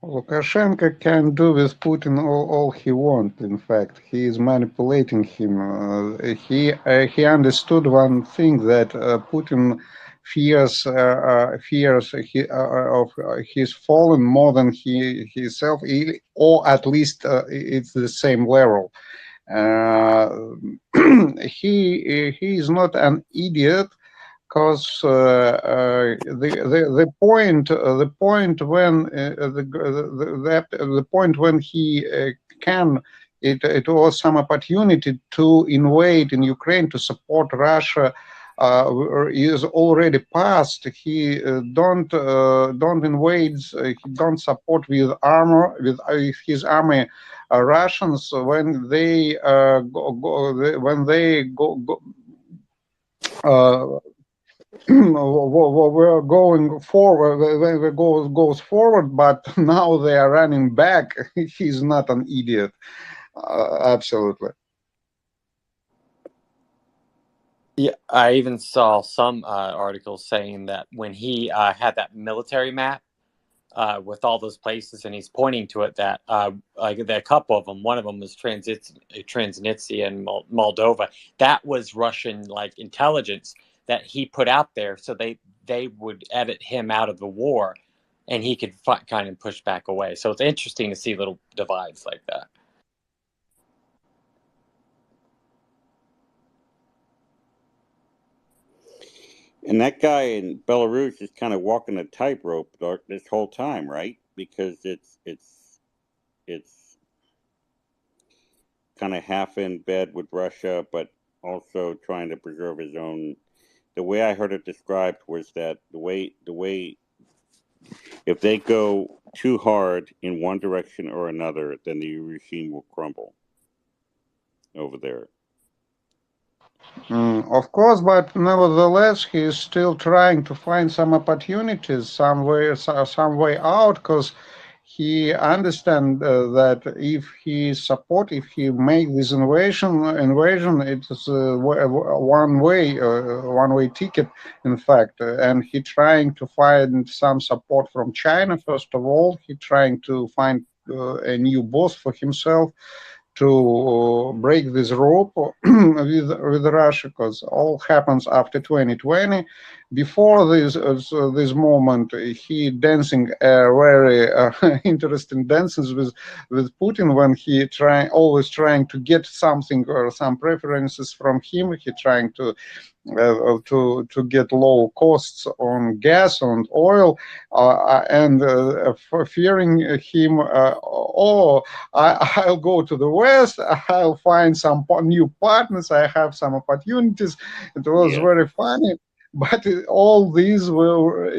Lukashenko can do with Putin all he wants. In fact, he is manipulating him. He understood one thing that Putin fears of his fallen more than he himself, or at least it's the same level. He is not an idiot, because the point when the point when he can, it was some opportunity to invade in Ukraine to support Russia is already past. He don't invade. He don't support with armor with his army Russians when they we're going forward, goes forward, but now they are running back. He's not an idiot. Absolutely. Yeah, I even saw some articles saying that when he had that military map with all those places, and he's pointing to it, that like a couple of them, one of them was Transnistria and Moldova. That was Russian like intelligence that he put out there, so they would edit him out of the war, and he could kind of push back away. So it's interesting to see little divides like that. And that guy in Belarus is kind of walking a tightrope this whole time, right? Because it's kind of half in bed with Russia, but also trying to preserve his own. The way I heard it described was that the way if they go too hard in one direction or another, then the regime will crumble over there. Of course, but nevertheless, he is still trying to find some opportunities, some way out, because he understands that if he make this invasion, it is one way ticket, in fact, and he trying to find some support from China. First of all, he trying to find a new boss for himself to break this rope with Russia, because all happens after 2020. Before this moment, he dancing very interesting dances with Putin when he always trying to get something or some preferences from him. He trying to get low costs on gas and oil, and for fearing him. I'll go to the West. I'll find some new partners. I have some opportunities. It was very funny. But all these will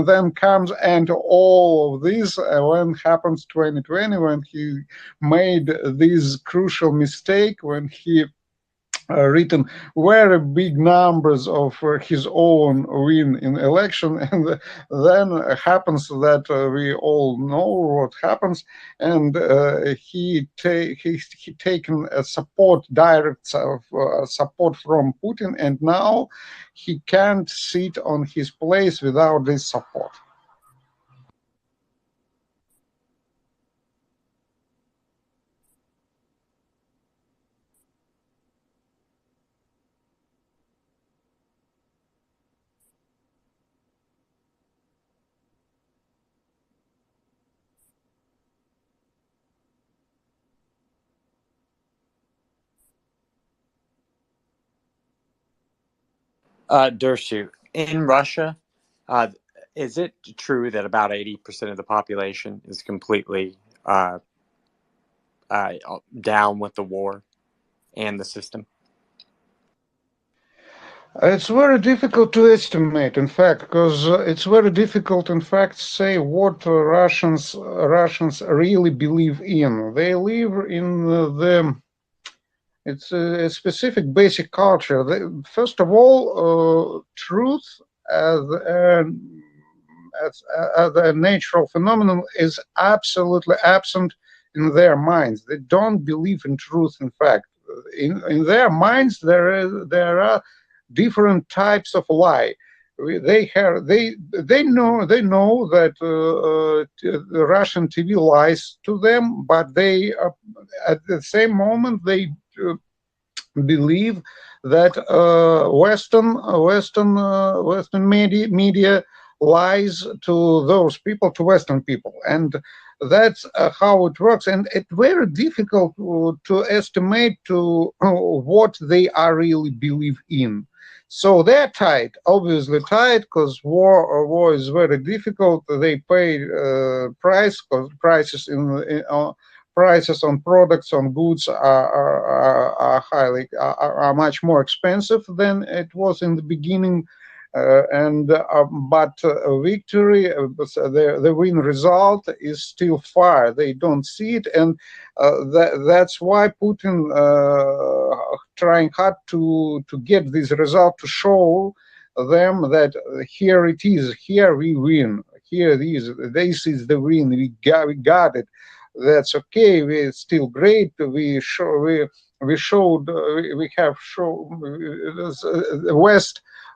then comes, and all of this when happens 2020, when he made this crucial mistake, when he written very big numbers of his own win in election, and then happens that we all know what happens, and he taken direct support from Putin, and now he can't sit on his place without this support. Dershu, in Russia, uh, is it true that about 80% of the population is completely down with the war and the system? It's very difficult to estimate, in fact, because it's very difficult, in fact, to say what Russians really believe in. They live in it's a specific basic culture. First of all, truth as a, as a natural phenomenon is absolutely absent in their minds. They don't believe in truth. In fact, in their minds, there are different types of lie. They know that the Russian TV lies to them, but they at the same moment they uh, believe that Western media lies to those people, to Western people, and that's how it works. And it's very difficult to estimate to what they are really believe in. So they're tight, obviously tight, because war is very difficult. They pay price, because prices on products, on goods are much more expensive than it was in the beginning. But victory, the win result is still far. They don't see it, and that's why Putin trying hard to get this result, to show them that here it is, here we win, here it is, this is the win, we got it. That's okay. We're still great. We showed we have shown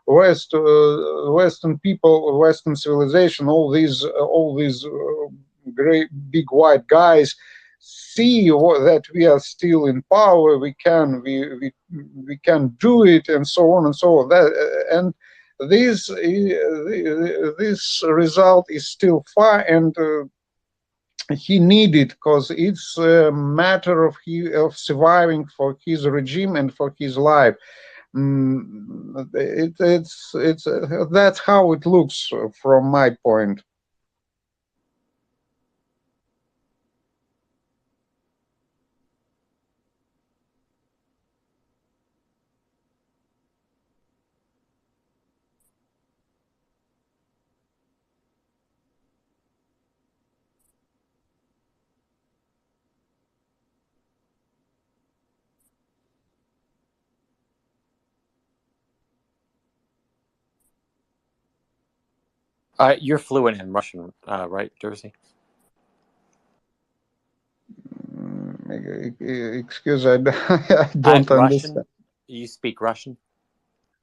Western people, Western civilization, all these great big white guys see that we are still in power. We can do it, and so on and so on. And this result is still far, and he needed, because it's a matter of surviving for his regime and for his life. It's that's how it looks from my point. You're fluent in Russian, right, Jersey? Excuse, I don't Russian? understand. You speak Russian?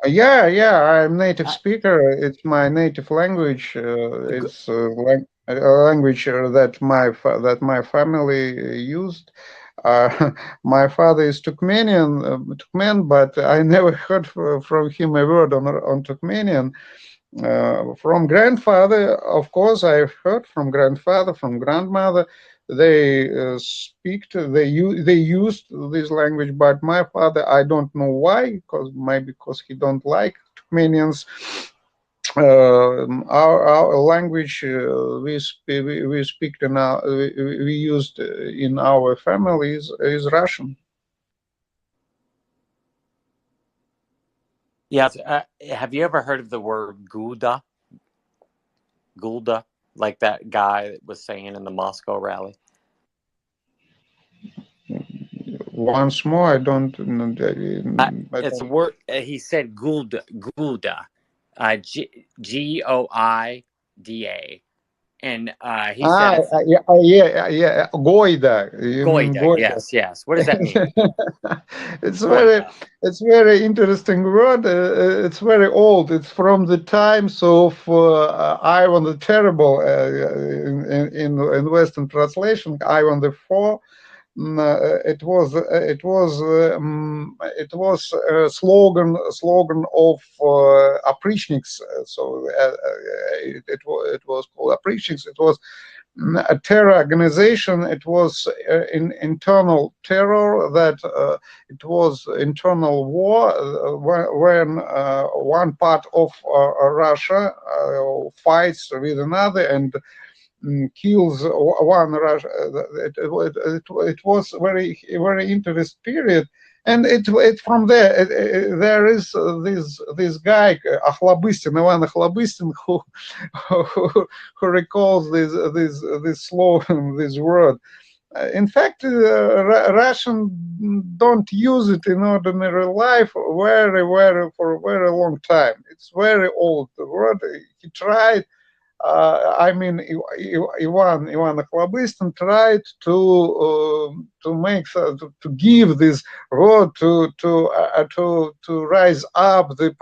Yeah, I'm native speaker. It's my native language. It's a language that my family used. My father is Turkmenian, but I never heard from him a word on Turkmenian. From grandfather, of course, I've heard from grandfather, from grandmother. They they used this language, but my father, I don't know why, maybe because he don't like Turkmenians. Our language we speak in we used in our families is Russian. Yeah. Have you ever heard of the word Gulda? Gulda, like that guy that was saying in the Moscow rally. Once more, I don't. It's a word. He said Gulda, Goida, and he said yeah, Goida. You mean Goida. Yes. What does that mean? It's very interesting word. It's very old. It's from the times of Ivan the Terrible. In Western translation, Ivan the Four. It was a slogan of oprichniks. So it was called oprichniks. It was a terror organization. It was in internal terror, that it was internal war when one part of Russia fights with another and kills one Russia. It was very interesting period, and it from there there is this guy Akhlabystin, Ivan Akhlabystin, who recalls this slogan, this word. In fact, Russian don't use it in ordinary life for a very long time. It's very old word. He tried. I mean, Ivan Akhlabystin tried to make to give this word to rise up the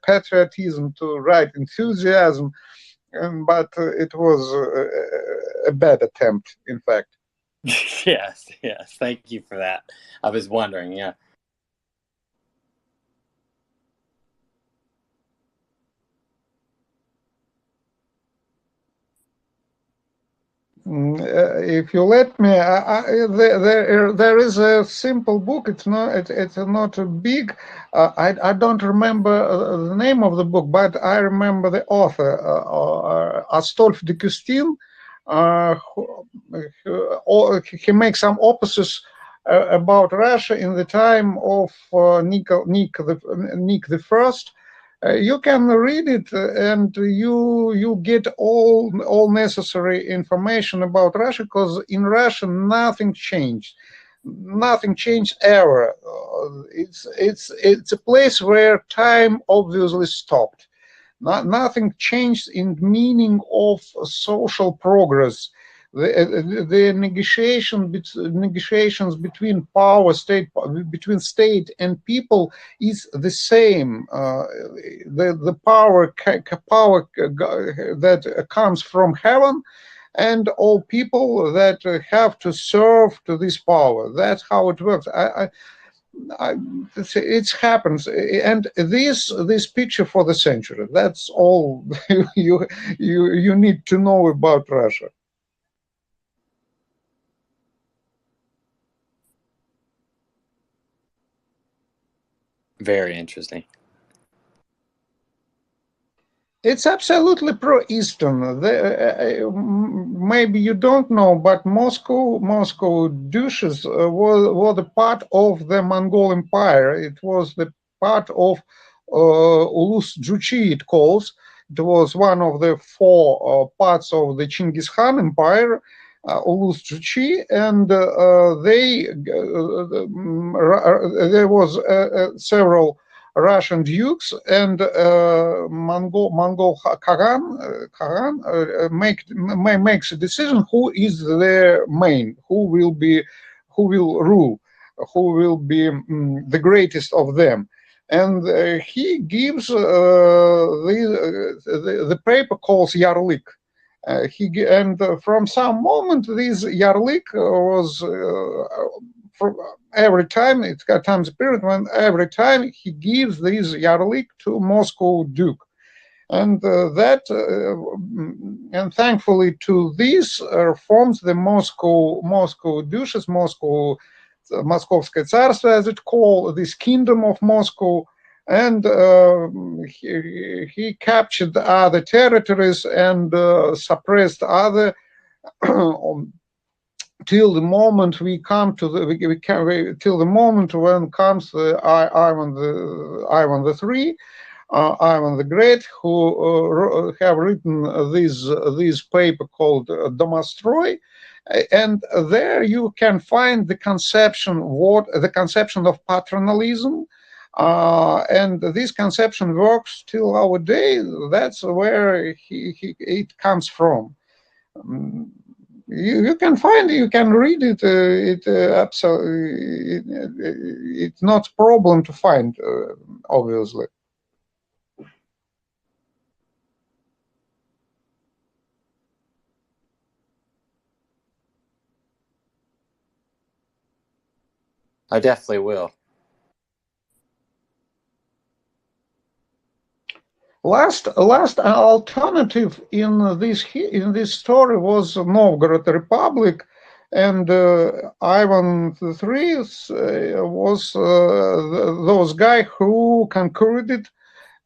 patriotism, to right enthusiasm, but it was a bad attempt, in fact. Yes. Thank you for that. I was wondering, yeah. If you let me, there is a simple book. It's not big. I don't remember the name of the book, but I remember the author, Astolphe de Custine. He makes some opus's about Russia in the time of Nick the First. You can read it, and you get all necessary information about Russia, because in Russia nothing changed. Nothing changed ever. It's a place where time obviously stopped. Nothing changed in meaning of social progress. The negotiations between between state and people is the same. The power that comes from heaven, and all people that have to serve to this power. That's how it works. It happens, and this picture for the century. That's all you need to know about Russia. Very interesting. It's absolutely pro-Eastern. Maybe you don't know, but Moscow duchies were the part of the Mongol Empire. It was the part of Ulus Juchi, it calls. It was one of the four parts of the Chinggis Khan Empire, Ulus Juchi, and there was several Russian dukes, and Mongol Khagan makes a decision who is their main, who will rule, who will be the greatest of them. And he gives the paper calls Yarlik. And from some moment, this Yarlik was for every time, it's got times period when every time he gives this Yarlik to Moscow Duke. And and thankfully to this forms the Moscow duchies, Moskovskое царство, as it called, this kingdom of Moscow. And he captured other territories and suppressed other till the moment we come to till the moment when comes Ivan III, Ivan the Great, who have written this paper called Domostroy, and there you can find the conception of paternalism. And this conception works till our day. That's where it comes from. You can find it, you can read it. Absolutely, it's not a problem to find, obviously. I definitely will. Last alternative in this story was Novgorod Republic, and Ivan III was those guy who conquered it.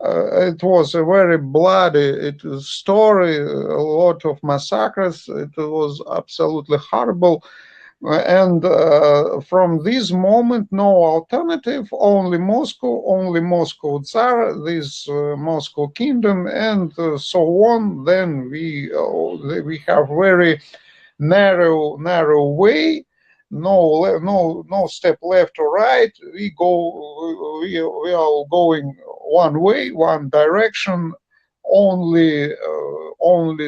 It was a very bloody story, a lot of massacres. It was absolutely horrible. And from this moment, no alternative, only Moscow Tsar, this Moscow Kingdom, and so on. Then we have very narrow way, no step left or right. We are going one way, one direction. Only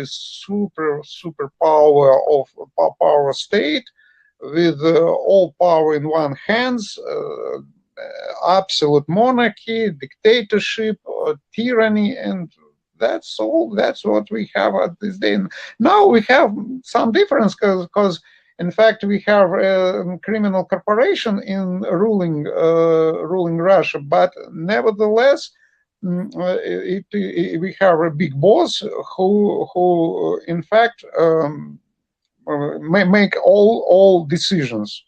super power state with all power in one hands, absolute monarchy, dictatorship, tyranny, and that's all. That's what we have at this day. Now we have some difference because in fact we have a criminal corporation in ruling Russia, but nevertheless. We have a big boss who in fact make all decisions.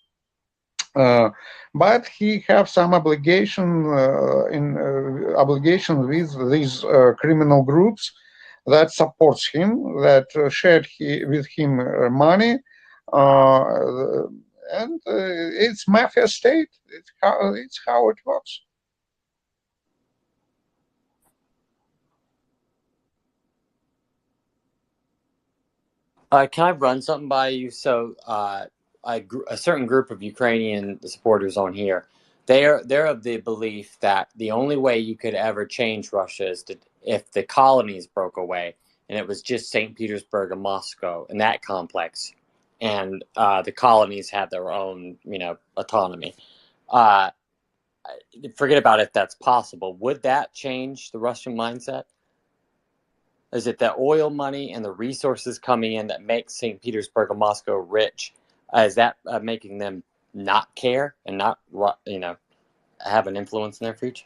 But he have some obligation with these criminal groups that supports him, that shared with him money, and it's mafia state. It's how it works. Can I run something by you? So, a certain group of Ukrainian supporters on here, they're of the belief that the only way you could ever change Russia is if the colonies broke away, and it was just St. Petersburg and Moscow and that complex, and the colonies had their own, autonomy. Forget about if that's possible. Would that change the Russian mindset? Is it the oil money and the resources coming in that makes St. Petersburg and Moscow rich? Is that making them not care and not, have an influence in their future?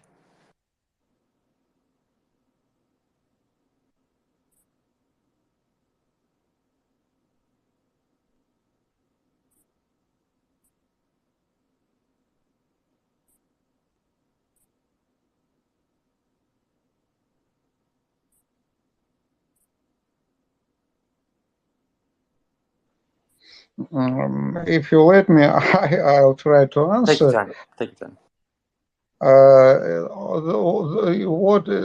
If you let me, I'll try to answer. Take your time.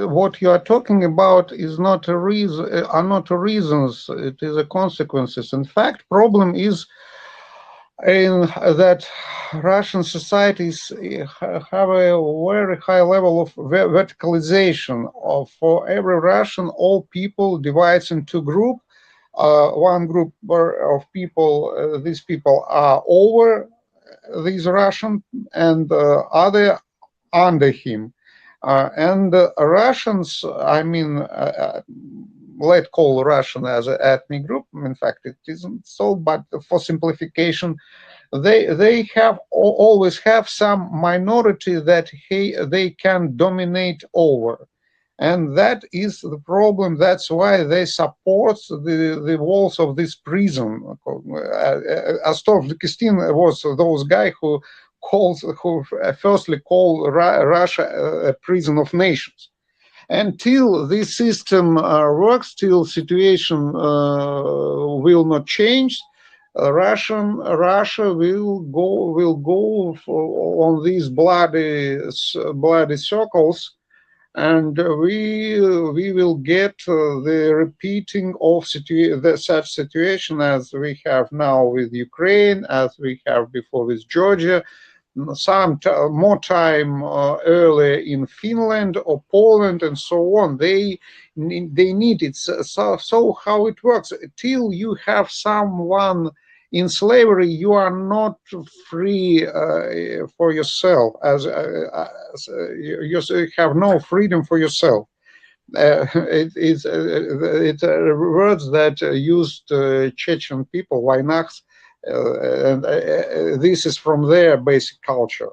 What you are talking about is not a reason, are not reasons. It is a consequences. In fact, problem is in that Russian societies have a very high level of verticalization. For every Russian, all people divides into group. One group of people, these people are over these Russian, and other under him. And Russians, I mean, let's call Russian as an ethnic group. In fact, it isn't so, but for simplification, they have always have some minority that they can dominate over. And that is the problem. That's why they support the walls of this prison. Astov Lukistin was those guy who firstly called Russia a prison of nations. Until this system works, till situation will not change, Russia will go on these bloody circles, and we will get the repeating of such situation as we have now with Ukraine, as we have before with Georgia, some more time earlier in Finland or Poland and so on. They need it. So how it works? Till you have someone in slavery, you are not free for yourself. You have no freedom for yourself. It's words that used Chechen people, Vainaks, and this is from their basic culture.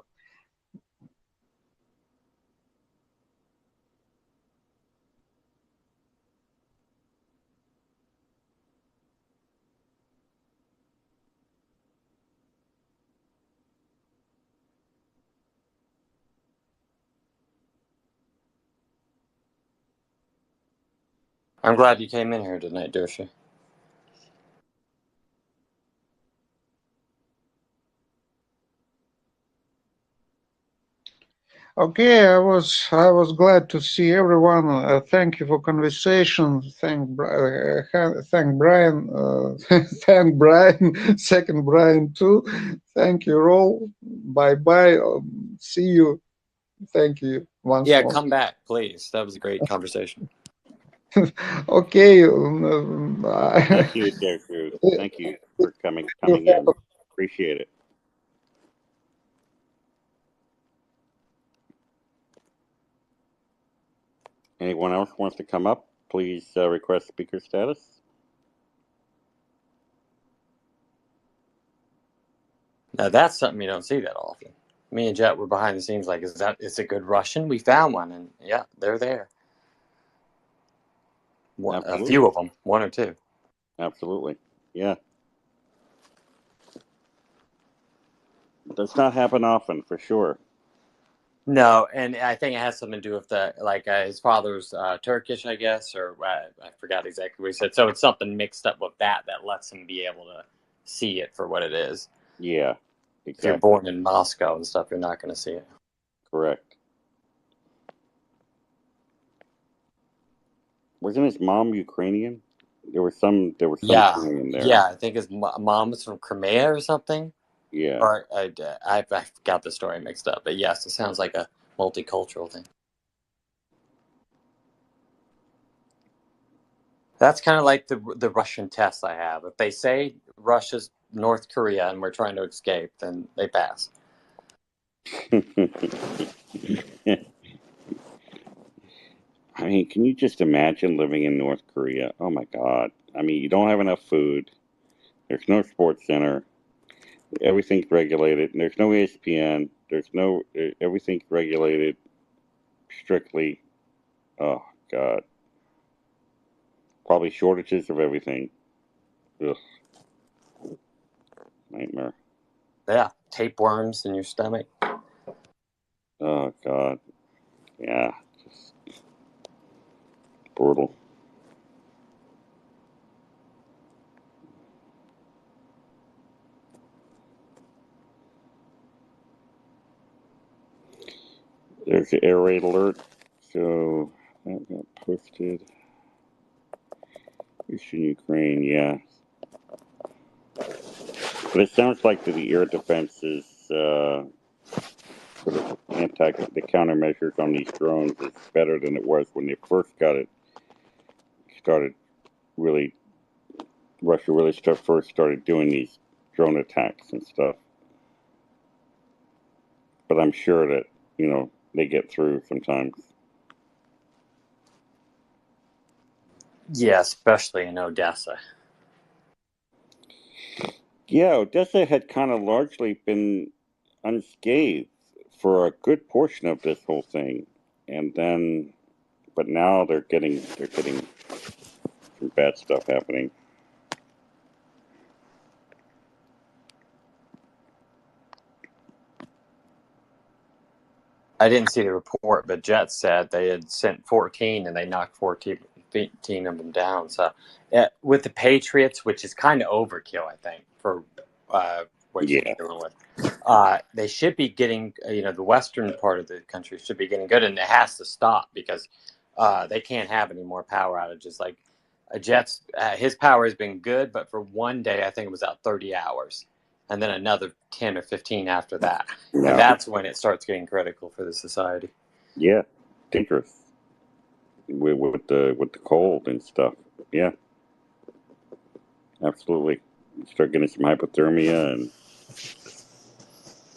I'm glad you came in here tonight, Dershi. Okay, I was glad to see everyone. Thank you for conversation. Thank Brian. Thank Brian. Second Brian too. Thank you all. Bye bye. See you. Thank you once Yeah, more. come back, please. That was a great conversation. Okay. Thank you, Derek. Thank you for coming in. Appreciate it. Anyone else wants to come up? Please request speaker status. Now that's something you don't see that often. Me and Jet were behind the scenes like, is a good Russian? We found one, and yeah, they're there. A few of them, one or two. Absolutely, yeah. Does not happen often, for sure. No, and I think it has something to do with his father's Turkish, I guess, or I forgot exactly what he said. So it's something mixed up with that lets him be able to see it for what it is. Yeah, exactly. If you're born in Moscow and stuff, you're not going to see it. Correct. Wasn't his mom Ukrainian? There was some Ukrainian there. Yeah, I think his mom was from Crimea or something. Yeah. Or I got the story mixed up, but yes, it sounds like a multicultural thing. That's kind of like the Russian test I have. If they say Russia's North Korea and we're trying to escape, then they pass. I mean, can you just imagine living in North Korea? Oh my God. I mean, you don't have enough food. There's no sports center. Everything's regulated. There's no ESPN. Everything's regulated strictly. Oh God. Probably shortages of everything. Ugh. Nightmare. Yeah, tapeworms in your stomach. Oh God. Yeah. Just brutal. There's the air raid alert. So that got posted. Eastern Ukraine, yeah. But it sounds like the air defense is sort of the countermeasures on these drones is better than it was when they first got it. Started really, Russia really first started doing these drone attacks and stuff. But I'm sure that, they get through sometimes. Yeah, especially in Odessa. Yeah, Odessa had kind of largely been unscathed for a good portion of this whole thing, and then, but now they're getting some bad stuff happening. I didn't see the report, but Jet said they had sent 14 and they knocked 14 of them down. So with the Patriots, which is kind of overkill, I think, for what you're dealing with, they should be getting, the western part of the country should be getting good, and it has to stop because they can't have any more power outages. Like Jet's, his power has been good, but for one day, I think it was out 30 hours. And then another 10 or 15 after that. Yeah. And that's when it starts getting critical for the society. Yeah, dangerous with the cold and stuff. Yeah, absolutely. You start getting some hypothermia and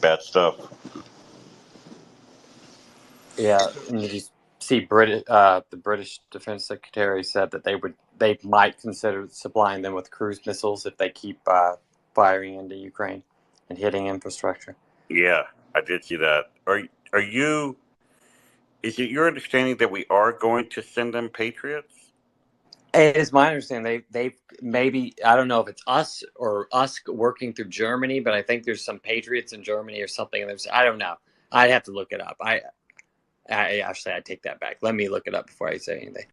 bad stuff. Yeah, and you see the British Defense Secretary said that they might consider supplying them with cruise missiles if they keep firing into Ukraine and hitting infrastructure. Yeah, I did see that. Are you? Is it your understanding that we are going to send them Patriots? It is my understanding they maybe, I don't know if it's us or us working through Germany, but I think there's some Patriots in Germany or something. I don't know. I'd have to look it up. I actually I take that back. Let me look it up before I say anything.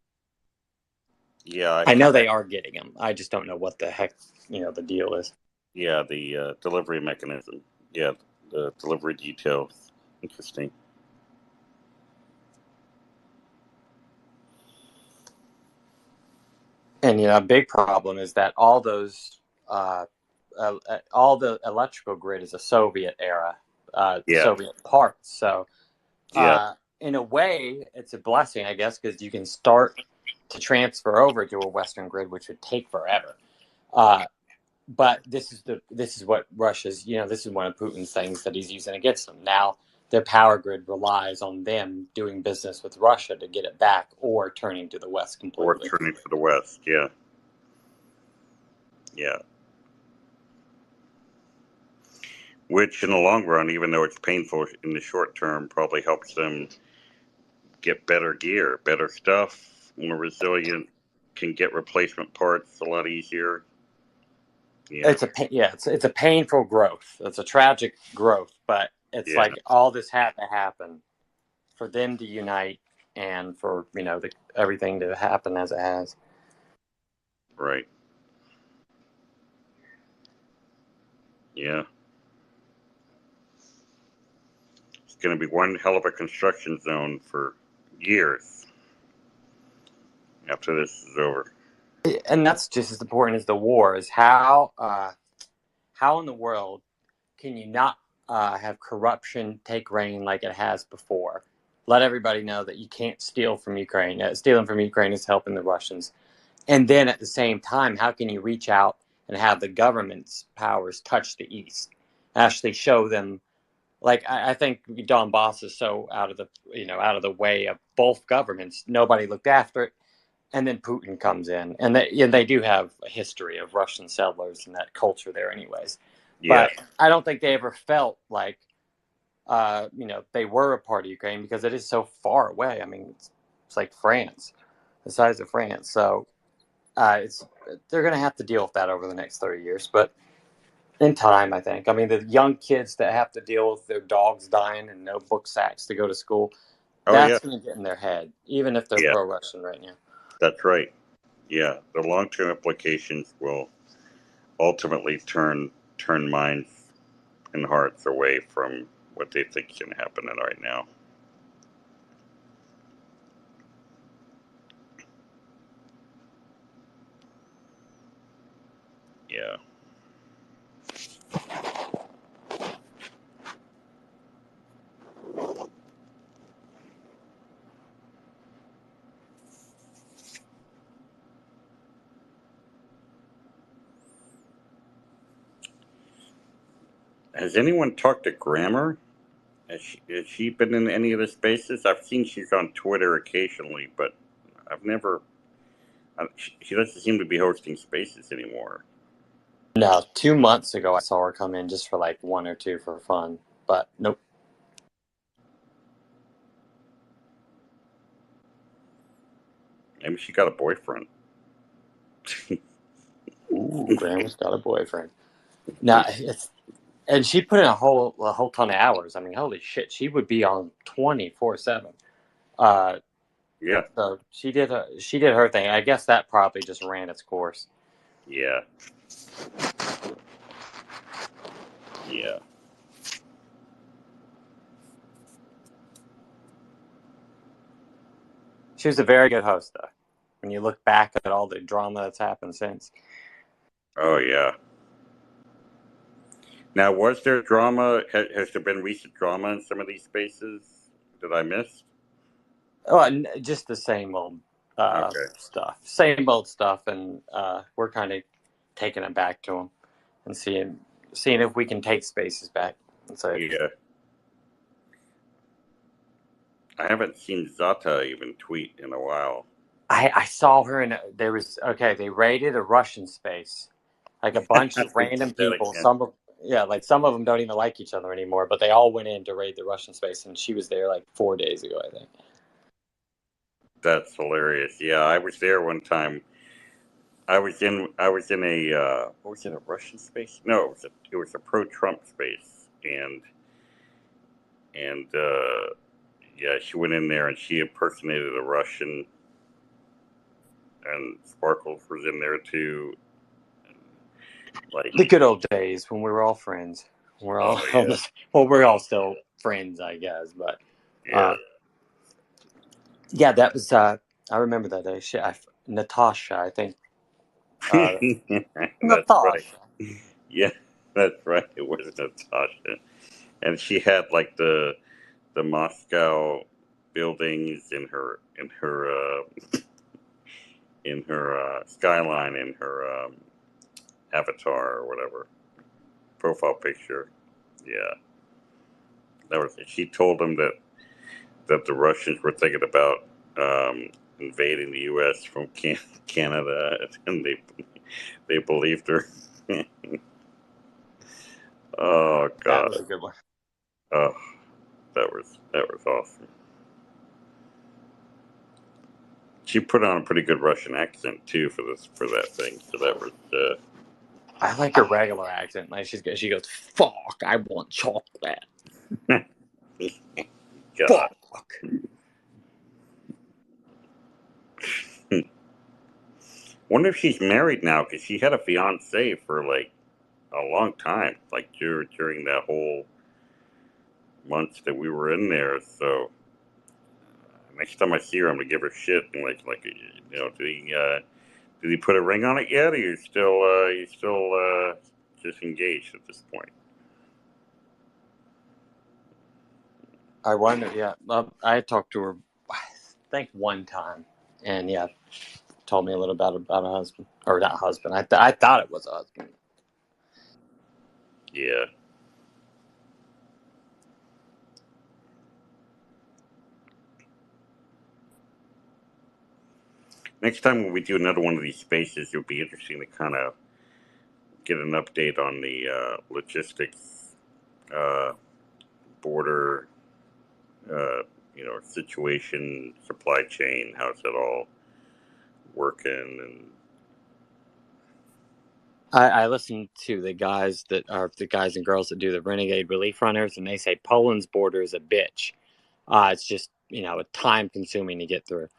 Yeah, I know they are getting them. I just don't know what the heck the deal is. Yeah, the delivery mechanism. Yeah, the delivery details. Interesting. And a big problem is that all those all the electrical grid is a Soviet era, Yeah. Soviet parts. So Yeah. in a way, it's a blessing, I guess, because you can start to transfer over to a Western grid, which would take forever. But this is what Russia's, this is one of Putin's things that he's using against them. Now their power grid relies on them doing business with Russia to get it back, or turning to the West Or completely. turning to the West. Yeah. Yeah. Which, in the long run, even though it's painful in the short term, probably helps them get better gear, better stuff, more resilient, can get replacement parts a lot easier. Yeah. It's a painful growth. It's a tragic growth, but it's Yeah. like all this had to happen for them to unite and for everything to happen as it has. Right. Yeah. It's going to be one hell of a construction zone for years after this is over. And that's just as important as the war. Is how in the world can you not have corruption take reign like it has before? Let everybody know that you can't steal from Ukraine. Stealing from Ukraine is helping the Russians. And then at the same time, how can you reach out and have the government's powers touch the East? Actually show them, like, I think Donbass is so out of the way of both governments. Nobody looked after it. And then Putin comes in. And they do have a history of Russian settlers and that culture there anyways. Yeah. But I don't think they ever felt like, they were a part of Ukraine, because it is so far away. I mean, it's like France, the size of France. So they're going to have to deal with that over the next 30 years. But in time, I think. I mean, the young kids that have to deal with their dogs dying and no book sacks to go to school, that's going to get in their head, even if they're pro-Russian right now. That's right. Yeah. The long-term implications will ultimately turn minds and hearts away from what they think is going to happen right now. Yeah. Has anyone talked to Grammar? Has she been in any of the spaces? I've seen she's on Twitter occasionally, but I've never. She doesn't seem to be hosting spaces anymore. No, 2 months ago I saw her come in just for like 1 or 2 for fun, but nope. Maybe she got a boyfriend. Ooh, Grandma's got a boyfriend. No, and she put in a whole ton of hours. I mean, holy shit, she would be on 24/7. Yeah. So she did her thing. I guess that probably just ran its course. Yeah. Yeah. She was a very good host, though, when you look back at all the drama that's happened since. Oh, yeah. Now, was there drama? Has there been recent drama in some of these spaces that I missed? Oh, just the same old stuff. Same old stuff, and we're kind of taking it back to them and seeing if we can take spaces back. Yeah. I haven't seen Zata even tweet in a while. I saw her they raided a Russian space, like a bunch of random people. Some of them don't even like each other anymore, but they all went in to raid the Russian space, and she was there like 4 days ago, I think. That's hilarious. Yeah, I was there one time. I was in a what was it, a Russian space? No, it was a pro-Trump space, and yeah, she went in there and she impersonated a Russian, and Sparkles was in there too. Like the good old days when we were all friends. We're all we're all still friends, I guess. But that was I remember that day. Natasha, I think That's right. Natasha. Yeah, that's right. It was Natasha, and she had like the Moscow buildings in her skyline in her avatar or whatever profile picture. Yeah, that was. She told them that the Russians were thinking about invading the U.S. from Canada, and they believed her. Oh That God! was a good one. Oh, that was awesome. She put on a pretty good Russian accent too for that thing. So that was. I like her regular accent. Like she goes, "Fuck, I want chocolate." God. Fuck. Wonder if she's married now because she had a fiance for like a long time, like during that whole months that we were in there. So next time I see her, I'm gonna give her shit and did he put a ring on it yet? Or you still just engaged at this point? I wonder. Yeah, I talked to her, I think one time, and yeah, told me a little about a husband or not husband. I thought it was a husband. Yeah. Next time when we do another one of these spaces, it'll be interesting to kind of get an update on the logistics, border, situation, supply chain. How's it all working? And I listened to the guys and girls that do the Renegade Relief Runners, and they say Poland's border is a bitch. It's just time consuming to get through.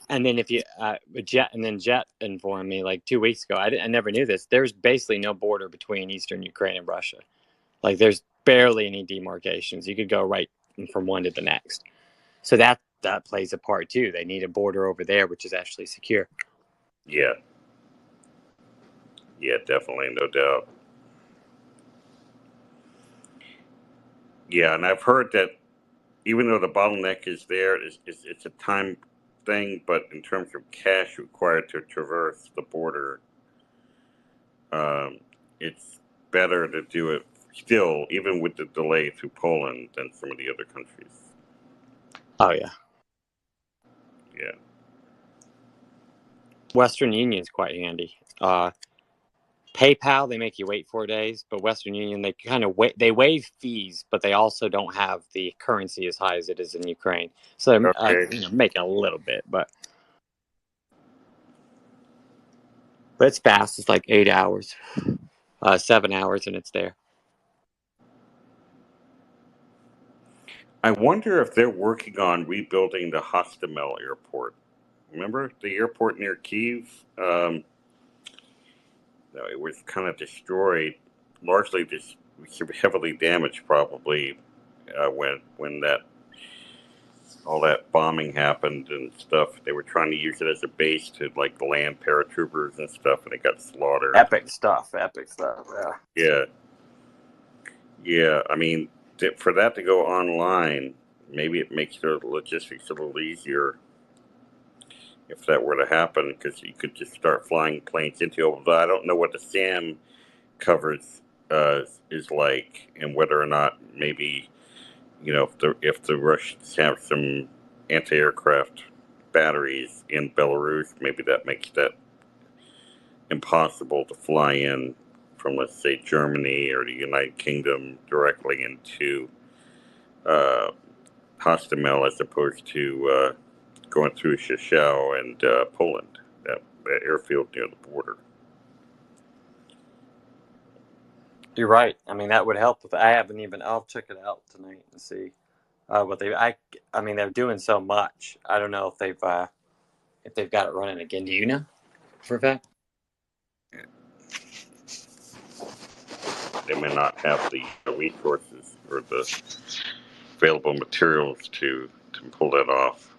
And then Jet informed me like 2 weeks ago. I never knew this. There's basically no border between Eastern Ukraine and Russia. Like there's barely any demarcations. You could go right from one to the next. So that plays a part too. They need a border over there, which is actually secure. yeah, definitely, no doubt. Yeah, and I've heard that even though the bottleneck is there, it's a time thing. But in terms of cash required to traverse the border, it's better to do it still, even with the delay through Poland, than some of the other countries. Oh yeah. Yeah. Western Union's quite handy. PayPal, they make you wait 4 days, but Western Union, they kind of they waive fees, but they also don't have the currency as high as it is in Ukraine. So they're Okay. making a little bit, but it's fast. It's like 8 hours, 7 hours, and it's there. I wonder if they're working on rebuilding the Hostomel airport. Remember the airport near Kyiv? It was kind of destroyed, largely heavily damaged, probably when all that bombing happened and stuff. They were trying to use it as a base to like land paratroopers and stuff, and it got slaughtered. Epic stuff. Yeah. Yeah, yeah. I mean, for that to go online, maybe it makes the logistics a little easier if that were to happen, because you could just start flying planes into it. Although I don't know what the SAM covers is like, and whether or not maybe if the Russians have some anti-aircraft batteries in Belarus, maybe that makes that impossible to fly in from, let's say, Germany or the United Kingdom directly into Hostomel, as opposed to going through Rzeszów and Poland, that airfield near the border. You're right. I mean, that would help. I'll check it out tonight and see what I mean, they're doing so much. I don't know if they've got it running again. Do you know for a fact? They may not have the resources or the available materials to pull that off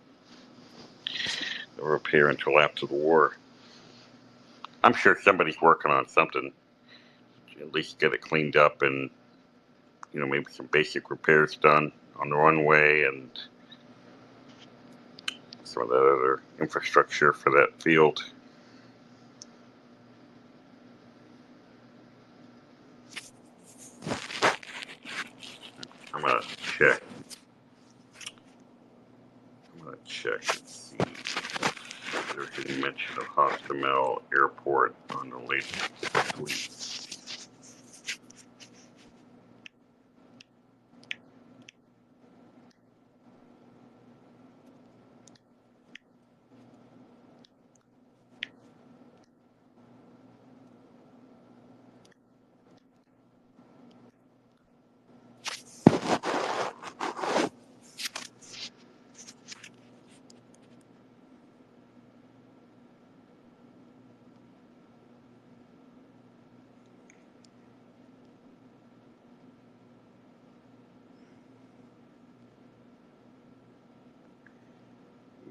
or repair until after the war. I'm sure somebody's working on something to at least get it cleaned up and, maybe some basic repairs done on the runway and some of that other infrastructure for that field. I'm gonna check. and see if there's any mention of Hostomel Airport on the latest tweet.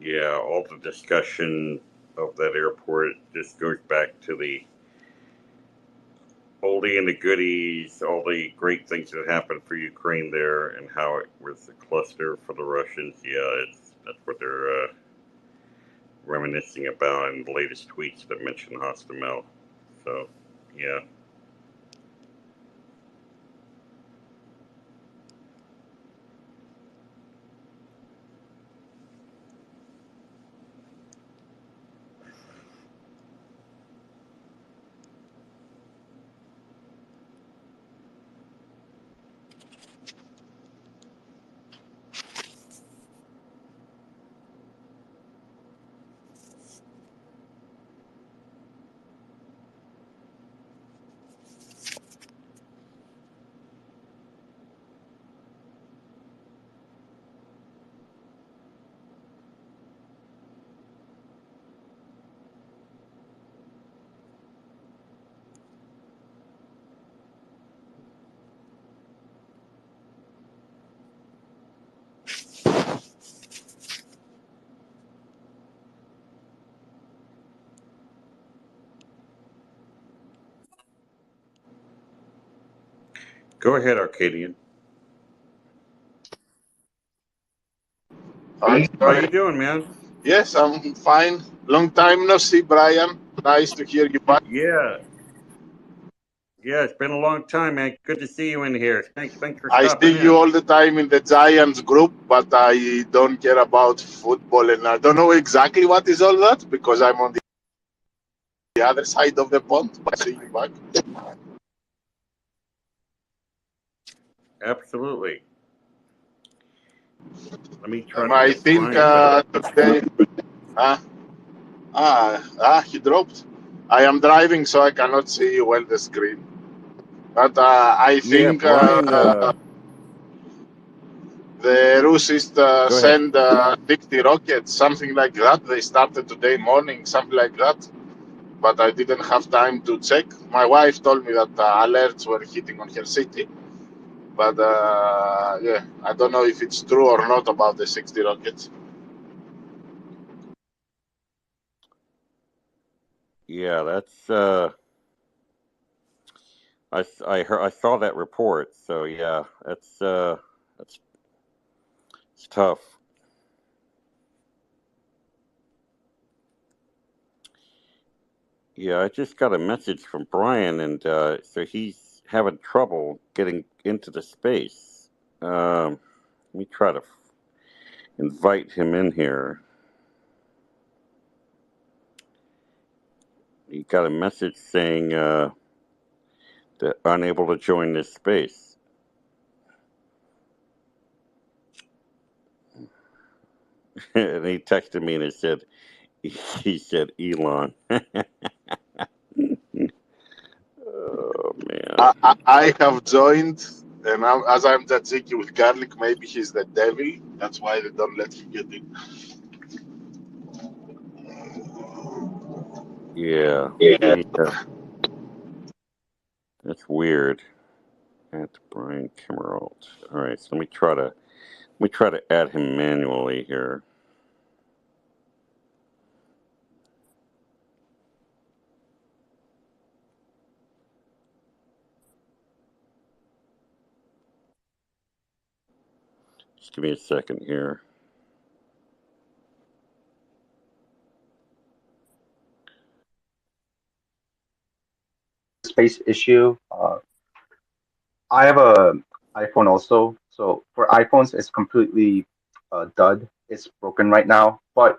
Yeah, all the discussion of that airport just goes back to the oldie and the goodies, all the great things that happened for Ukraine there, and how it was a cluster for the Russians. Yeah, that's what they're reminiscing about in the latest tweets that mention Hostomel. So, yeah. Go ahead, Arcadian. Hi. How you doing, man? Yes, I'm fine. Long time no see, Brian. Nice to hear you back. Yeah. Yeah, it's been a long time, man. Good to see you in here. Thanks for I stopping see you in. all the time in the Giants group, but I don't care about football, and I don't know exactly what is all that because I'm on the other side of the pond. But I see you back. Absolutely. Let me try to I get think Brian today. He dropped. I am driving, so I cannot see well the screen. But I Yeah, think Brian. the Russians Go ahead. send 60 rockets, something like that. They started today morning, something like that. But I didn't have time to check. My wife told me that alerts were hitting on her city. But yeah, I don't know if it's true or not about the 60 rockets. Yeah, that's. I heard. I saw that report. So yeah, it's tough. Yeah, I just got a message from Brian, and so he's having trouble getting into the space. Let me try to invite him in here. He got a message saying that unable to join this space. And he texted me and he said Elon. Oh man. I have joined, and as I'm tzatziki with garlic, maybe he's the devil. That's why they don't let him get in. Yeah. Yeah. That's weird. At Brian Kimmeralt. All right, so let me try to add him manually here. Just give me a second here. Space issue. I have a iPhone also, so for iPhones, it's completely dud. It's broken right now. But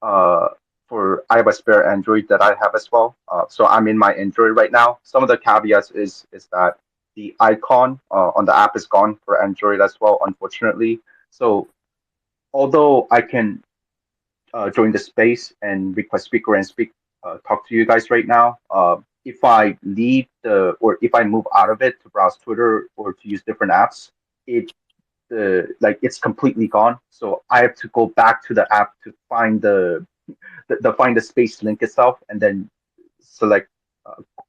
uh, I have a spare Android that I have as well. So I'm in my Android right now. Some of the caveats is that the icon on the app is gone for Android as well, unfortunately. So although I can join the space and request speaker and talk to you guys right now. If I leave or if I move out of it to browse Twitter or to use different apps, it's completely gone. So I have to go back to the app to find find the space link itself and then select,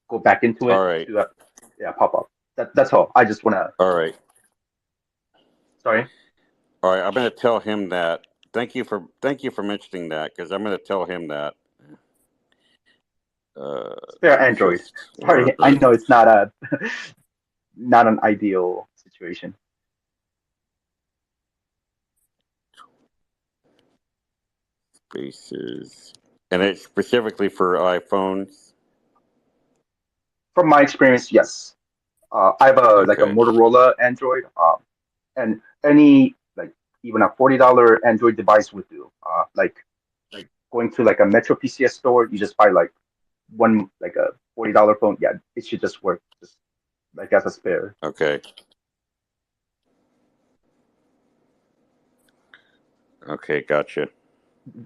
go back into All it right. to pop up. That's all. I just wanna. All right. Sorry. All right. I'm going to tell him that. Thank you for mentioning that, because I'm going to tell him that. Spare Android. Sorry, I know it's not not an ideal situation. Spaces, and it's specifically for iPhones. From my experience, yes. I have a Motorola Android, and any even a $40 Android device would do. Like going to a Metro PCS store, you just buy one a $40 phone. Yeah, it should just work, just as a spare. Okay. Okay, gotcha.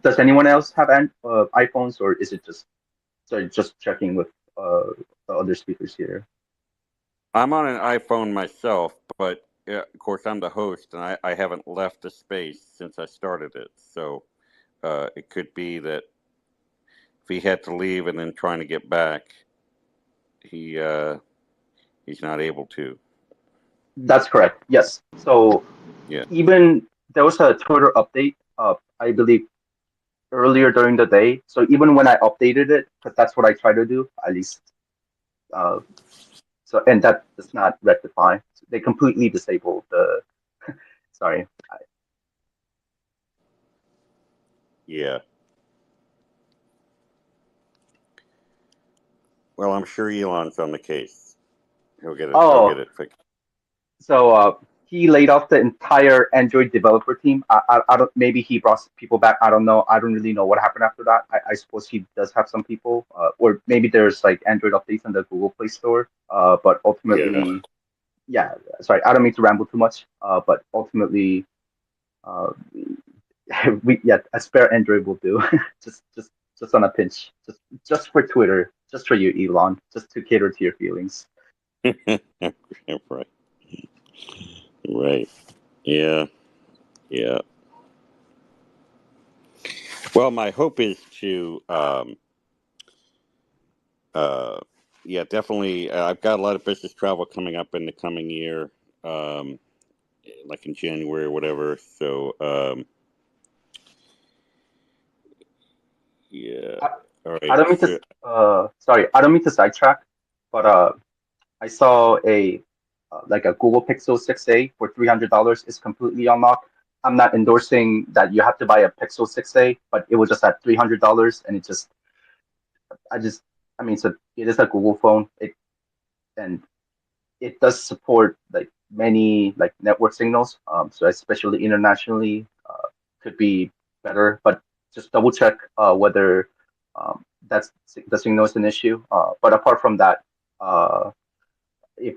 Does anyone else have iPhones, or is it just checking with the other speakers here? I'm on an iPhone myself, but of course I'm the host, and I haven't left the space since I started it. So it could be that if he had to leave and then trying to get back, he's not able to. That's correct. Yes. So Yeah. even there was a Twitter update, I believe, earlier during the day. So even when I updated it, because that's what I try to do, at least. And that does not rectify. So they completely disabled the. Sorry. Yeah. Well, I'm sure Elon's on the case. He'll get it. Oh. He'll get it fixed. So he laid off the entire Android developer team. I don't. Maybe he brought people back. I don't know. I don't really know what happened after that. I suppose he does have some people, or maybe there's Android updates on the Google Play Store. But ultimately, yeah. Sorry, I don't mean to ramble too much. But ultimately, a spare Android will do. just on a pinch. Just for Twitter. Just for you, Elon. Just to cater to your feelings. Right. Right. Yeah. Yeah. Well, my hope is to, definitely. I've got a lot of business travel coming up in the coming year, like in January or whatever. So, yeah. All right. I don't mean to. Sorry, I don't mean to sidetrack, but I saw a Google Pixel 6a for $300 is completely unlocked. I'm not endorsing that you have to buy a Pixel 6a, but it was just at $300, and I mean, so it is a Google phone. And it does support many network signals. So especially internationally, could be better, but just double check whether that's the signal is an issue. But apart from that, if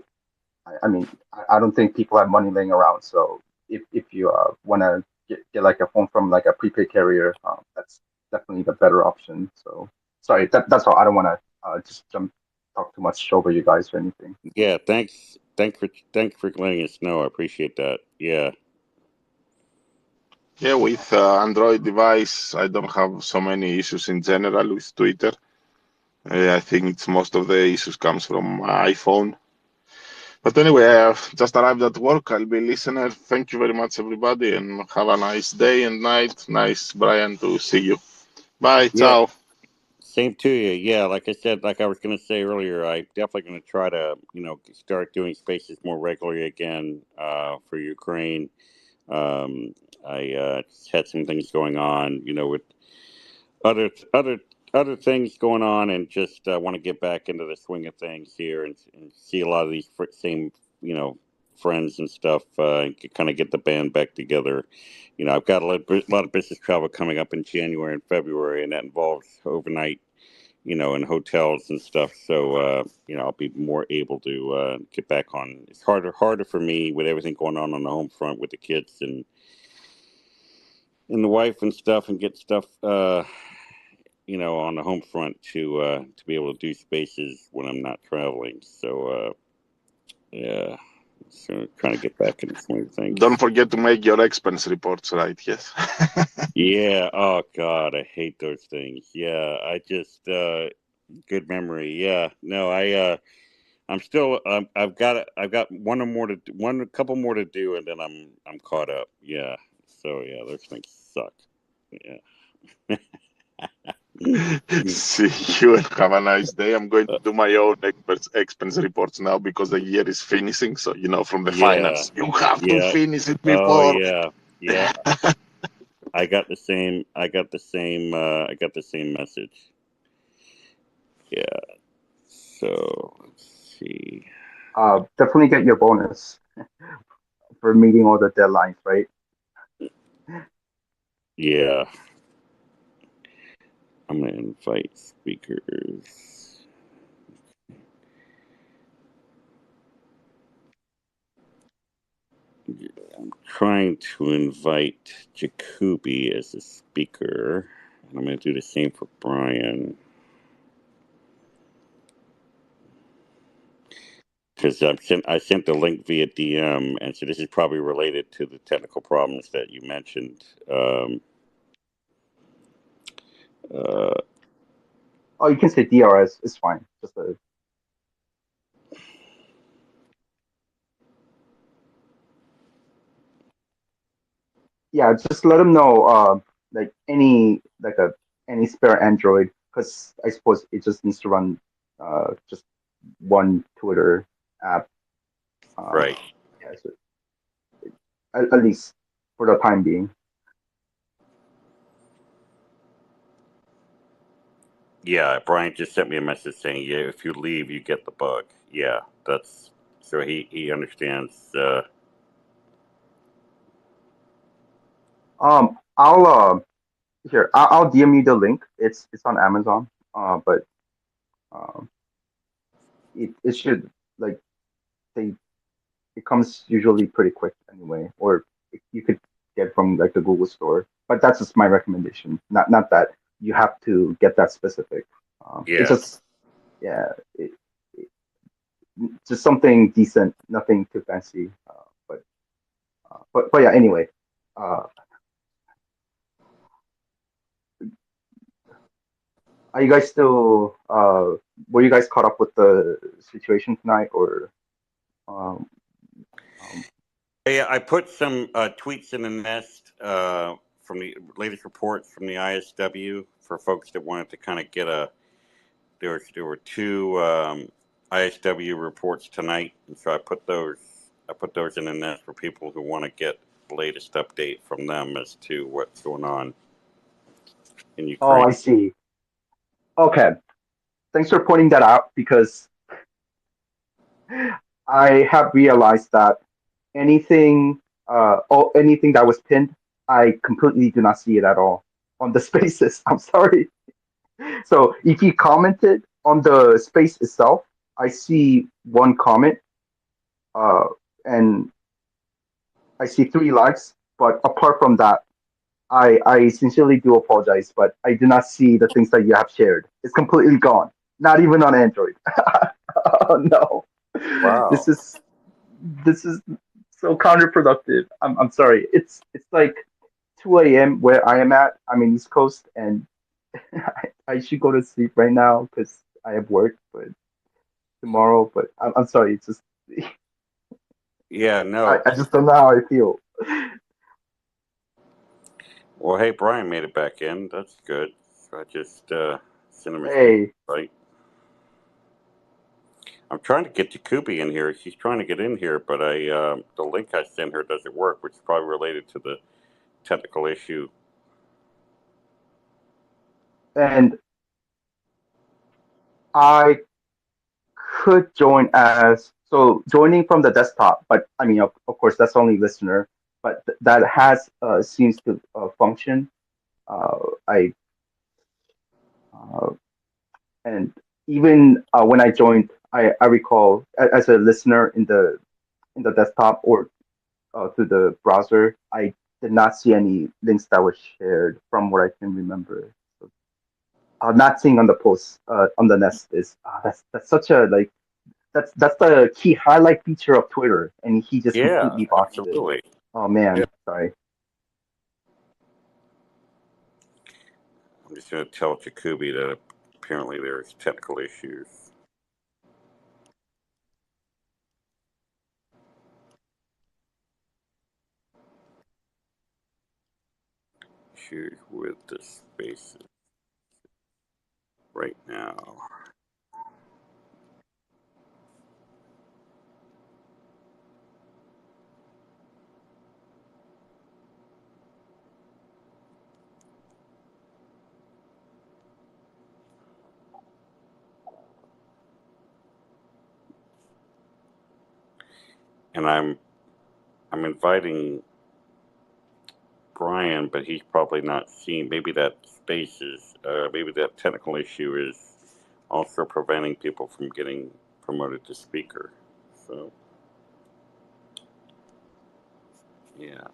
I mean, I don't think people have money laying around. So if you want to get a phone from a prepaid carrier, that's definitely the better option. So sorry, that's all. I don't want to just talk too much over you guys or anything. Yeah, thanks for letting us know. I appreciate that. Yeah. Yeah, with Android device, I don't have so many issues in general with Twitter. I think most of the issues comes from iPhone. But anyway, I have just arrived at work. I'll be listener. Thank you very much, everybody, and have a nice day and night. Nice, Brian, to see you. Bye. Yeah. Ciao. Same to you. Yeah, like I said, like I was going to say earlier, I'm definitely going to try to, start doing spaces more regularly again for Ukraine. I had some things going on, with other other other things going on, and just want to get back into the swing of things here, and see a lot of these same friends and stuff, and kind of get the band back together. I've got a lot of business travel coming up in January and February, and that involves overnight, in hotels and stuff. So I'll be more able to get back on. It's harder for me with everything going on the home front with the kids and the wife and stuff, and get stuff on the home front to be able to do spaces when I'm not traveling. So yeah, so trying to get back in the swing of things. Don't forget to make your expense reports, right? Yes. Yeah. Oh God, I hate those things. Yeah, I just good memory. Yeah. No, I'm still I've got a couple more to do, and then I'm caught up. Yeah. So yeah, those things suck. Yeah. See you and have a nice day. I'm going to do my own expense reports now because the year is finishing. So, from the Yeah. finance, you have to Yeah. finish it Oh before. yeah. Yeah. I got the same message. Yeah. So let's see. Definitely get your bonus for meeting all the deadlines, right? Yeah. I'm gonna invite speakers. I'm trying to invite Jacoby as a speaker. And I'm gonna do the same for Brian. Because I sent the link via DM, and so this is probably related to the technical problems that you mentioned. Oh, you can say DRS. It's fine. Just a yeah. Just let them know. Like any spare Android, because I suppose it just needs to run just one Twitter app. Right. Yeah, so at least for the time being. Yeah, Brian just sent me a message saying, "Yeah, if you leave, you get the bug." Yeah, that's so he understands. I'll here. I'll DM you the link. It's on Amazon. But um, it should like they it comes usually pretty quick anyway, or you could get from like the Google store. But that's just my recommendation. Not that you have to get that specific. It's Yeah. just yeah, it, just something decent, nothing too fancy. But yeah. Anyway, uh, are you guys still? Were you guys caught up with the situation tonight, or? Um, um, Yeah, I put some tweets in the nest from the latest reports from the ISW for folks that wanted to kind of get a. There were two ISW reports tonight, and so I put those in the nest for people who want to get the latest update from them as to what's going on in oh, Ukraine. I see. Okay, thanks for pointing that out because I have realized that anything that was pinned, I completely do not see it at all on the spaces. I'm sorry. So if you commented on the space itself, I see one comment, uh, and I see 3 likes. But apart from that, I sincerely do apologize, but I do not see the things that you have shared. It's completely gone. Not even on Android. Oh no. Wow. This is so counterproductive. I'm sorry. It's like 2 a.m. where I am at. I'm in East Coast, and I should go to sleep right now because I have work, but tomorrow. But I'm sorry. It's just Yeah, no. I just don't know how I feel. Well, hey, Brian made it back in. That's good. So I just sent him a Hey, right. I'm trying to get Jacoby in here. She's trying to get in here, but the link I sent her doesn't work, which is probably related to the technical issue. And I could join as so joining from the desktop, but I mean, of course, that's only listener, but that has seems to function. I and even when I joined, I recall as a listener in the desktop or through the browser, I did not see any links that were shared from what I can remember. So, not seeing on the post on the Nest is that's such a like that's the key highlight feature of Twitter, and he just Yeah, completely botched it. absolutely. Oh man, Yeah. sorry. I'm just going to tell Jacoby that apparently there's technical issues. Issues with the spaces right now. And I'm inviting Brian, but he's probably not seeing. Maybe that space is, maybe that technical issue is also preventing people from getting promoted to speaker. So, yeah.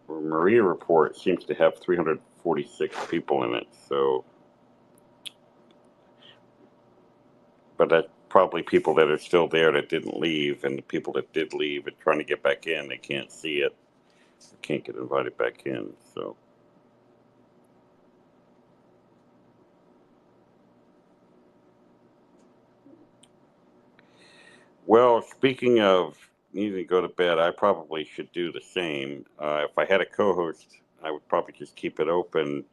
Well, Maria report seems to have 346 people in it. So, but that's probably people that are still there that didn't leave, and the people that did leave are trying to get back in. They can't see it. They can't get invited back in. So. Well, speaking of needing to go to bed, I probably should do the same. If I had a co-host, I would probably just keep it open,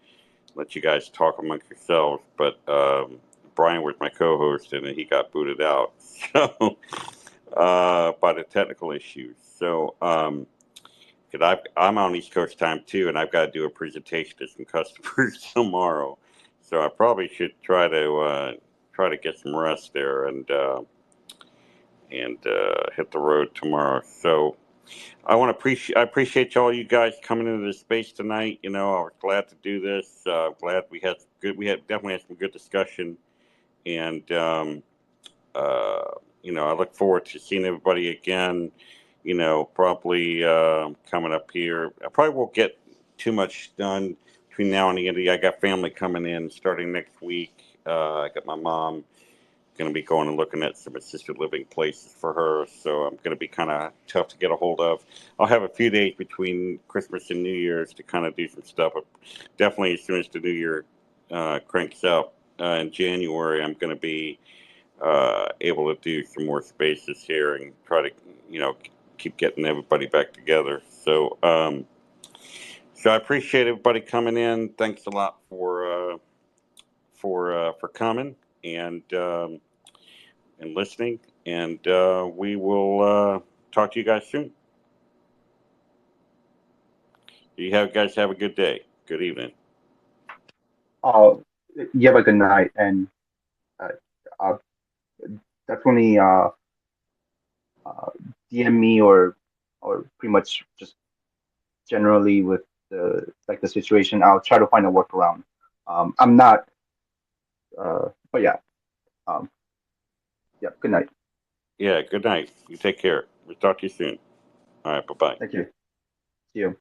let you guys talk amongst yourselves. But Brian was my co-host, and he got booted out so by the technical issues. So, because I'm on East Coast time too, and I've got to do a presentation to some customers tomorrow. So I probably should try to get some rest there and hit the road tomorrow. So I appreciate all you guys coming into this space tonight. You know, I was glad to do this. Glad we definitely had some good discussion, and you know, I look forward to seeing everybody again. You know, probably coming up here. I probably won't get too much done between now and the end of the year. I got family coming in starting next week. I got my mom going to be going and looking at some assisted living places for her, so I'm going to be kind of tough to get a hold of. I'll have a few days between Christmas and New Year's to kind of do some stuff, but definitely as soon as the New Year cranks up in January, I'm going to be able to do some more spaces here and try to, you know, keep getting everybody back together. So, so I appreciate everybody coming in. Thanks a lot for coming and listening, and we will talk to you guys soon. You guys have a good day. Good evening. You have a good night, and uh, definitely DM me or pretty much just generally with the like the situation. I'll try to find a workaround. I'm not, but yeah. Yeah. Good night. Yeah, good night. You take care. We'll talk to you soon. All right, bye-bye. Thank you. See you.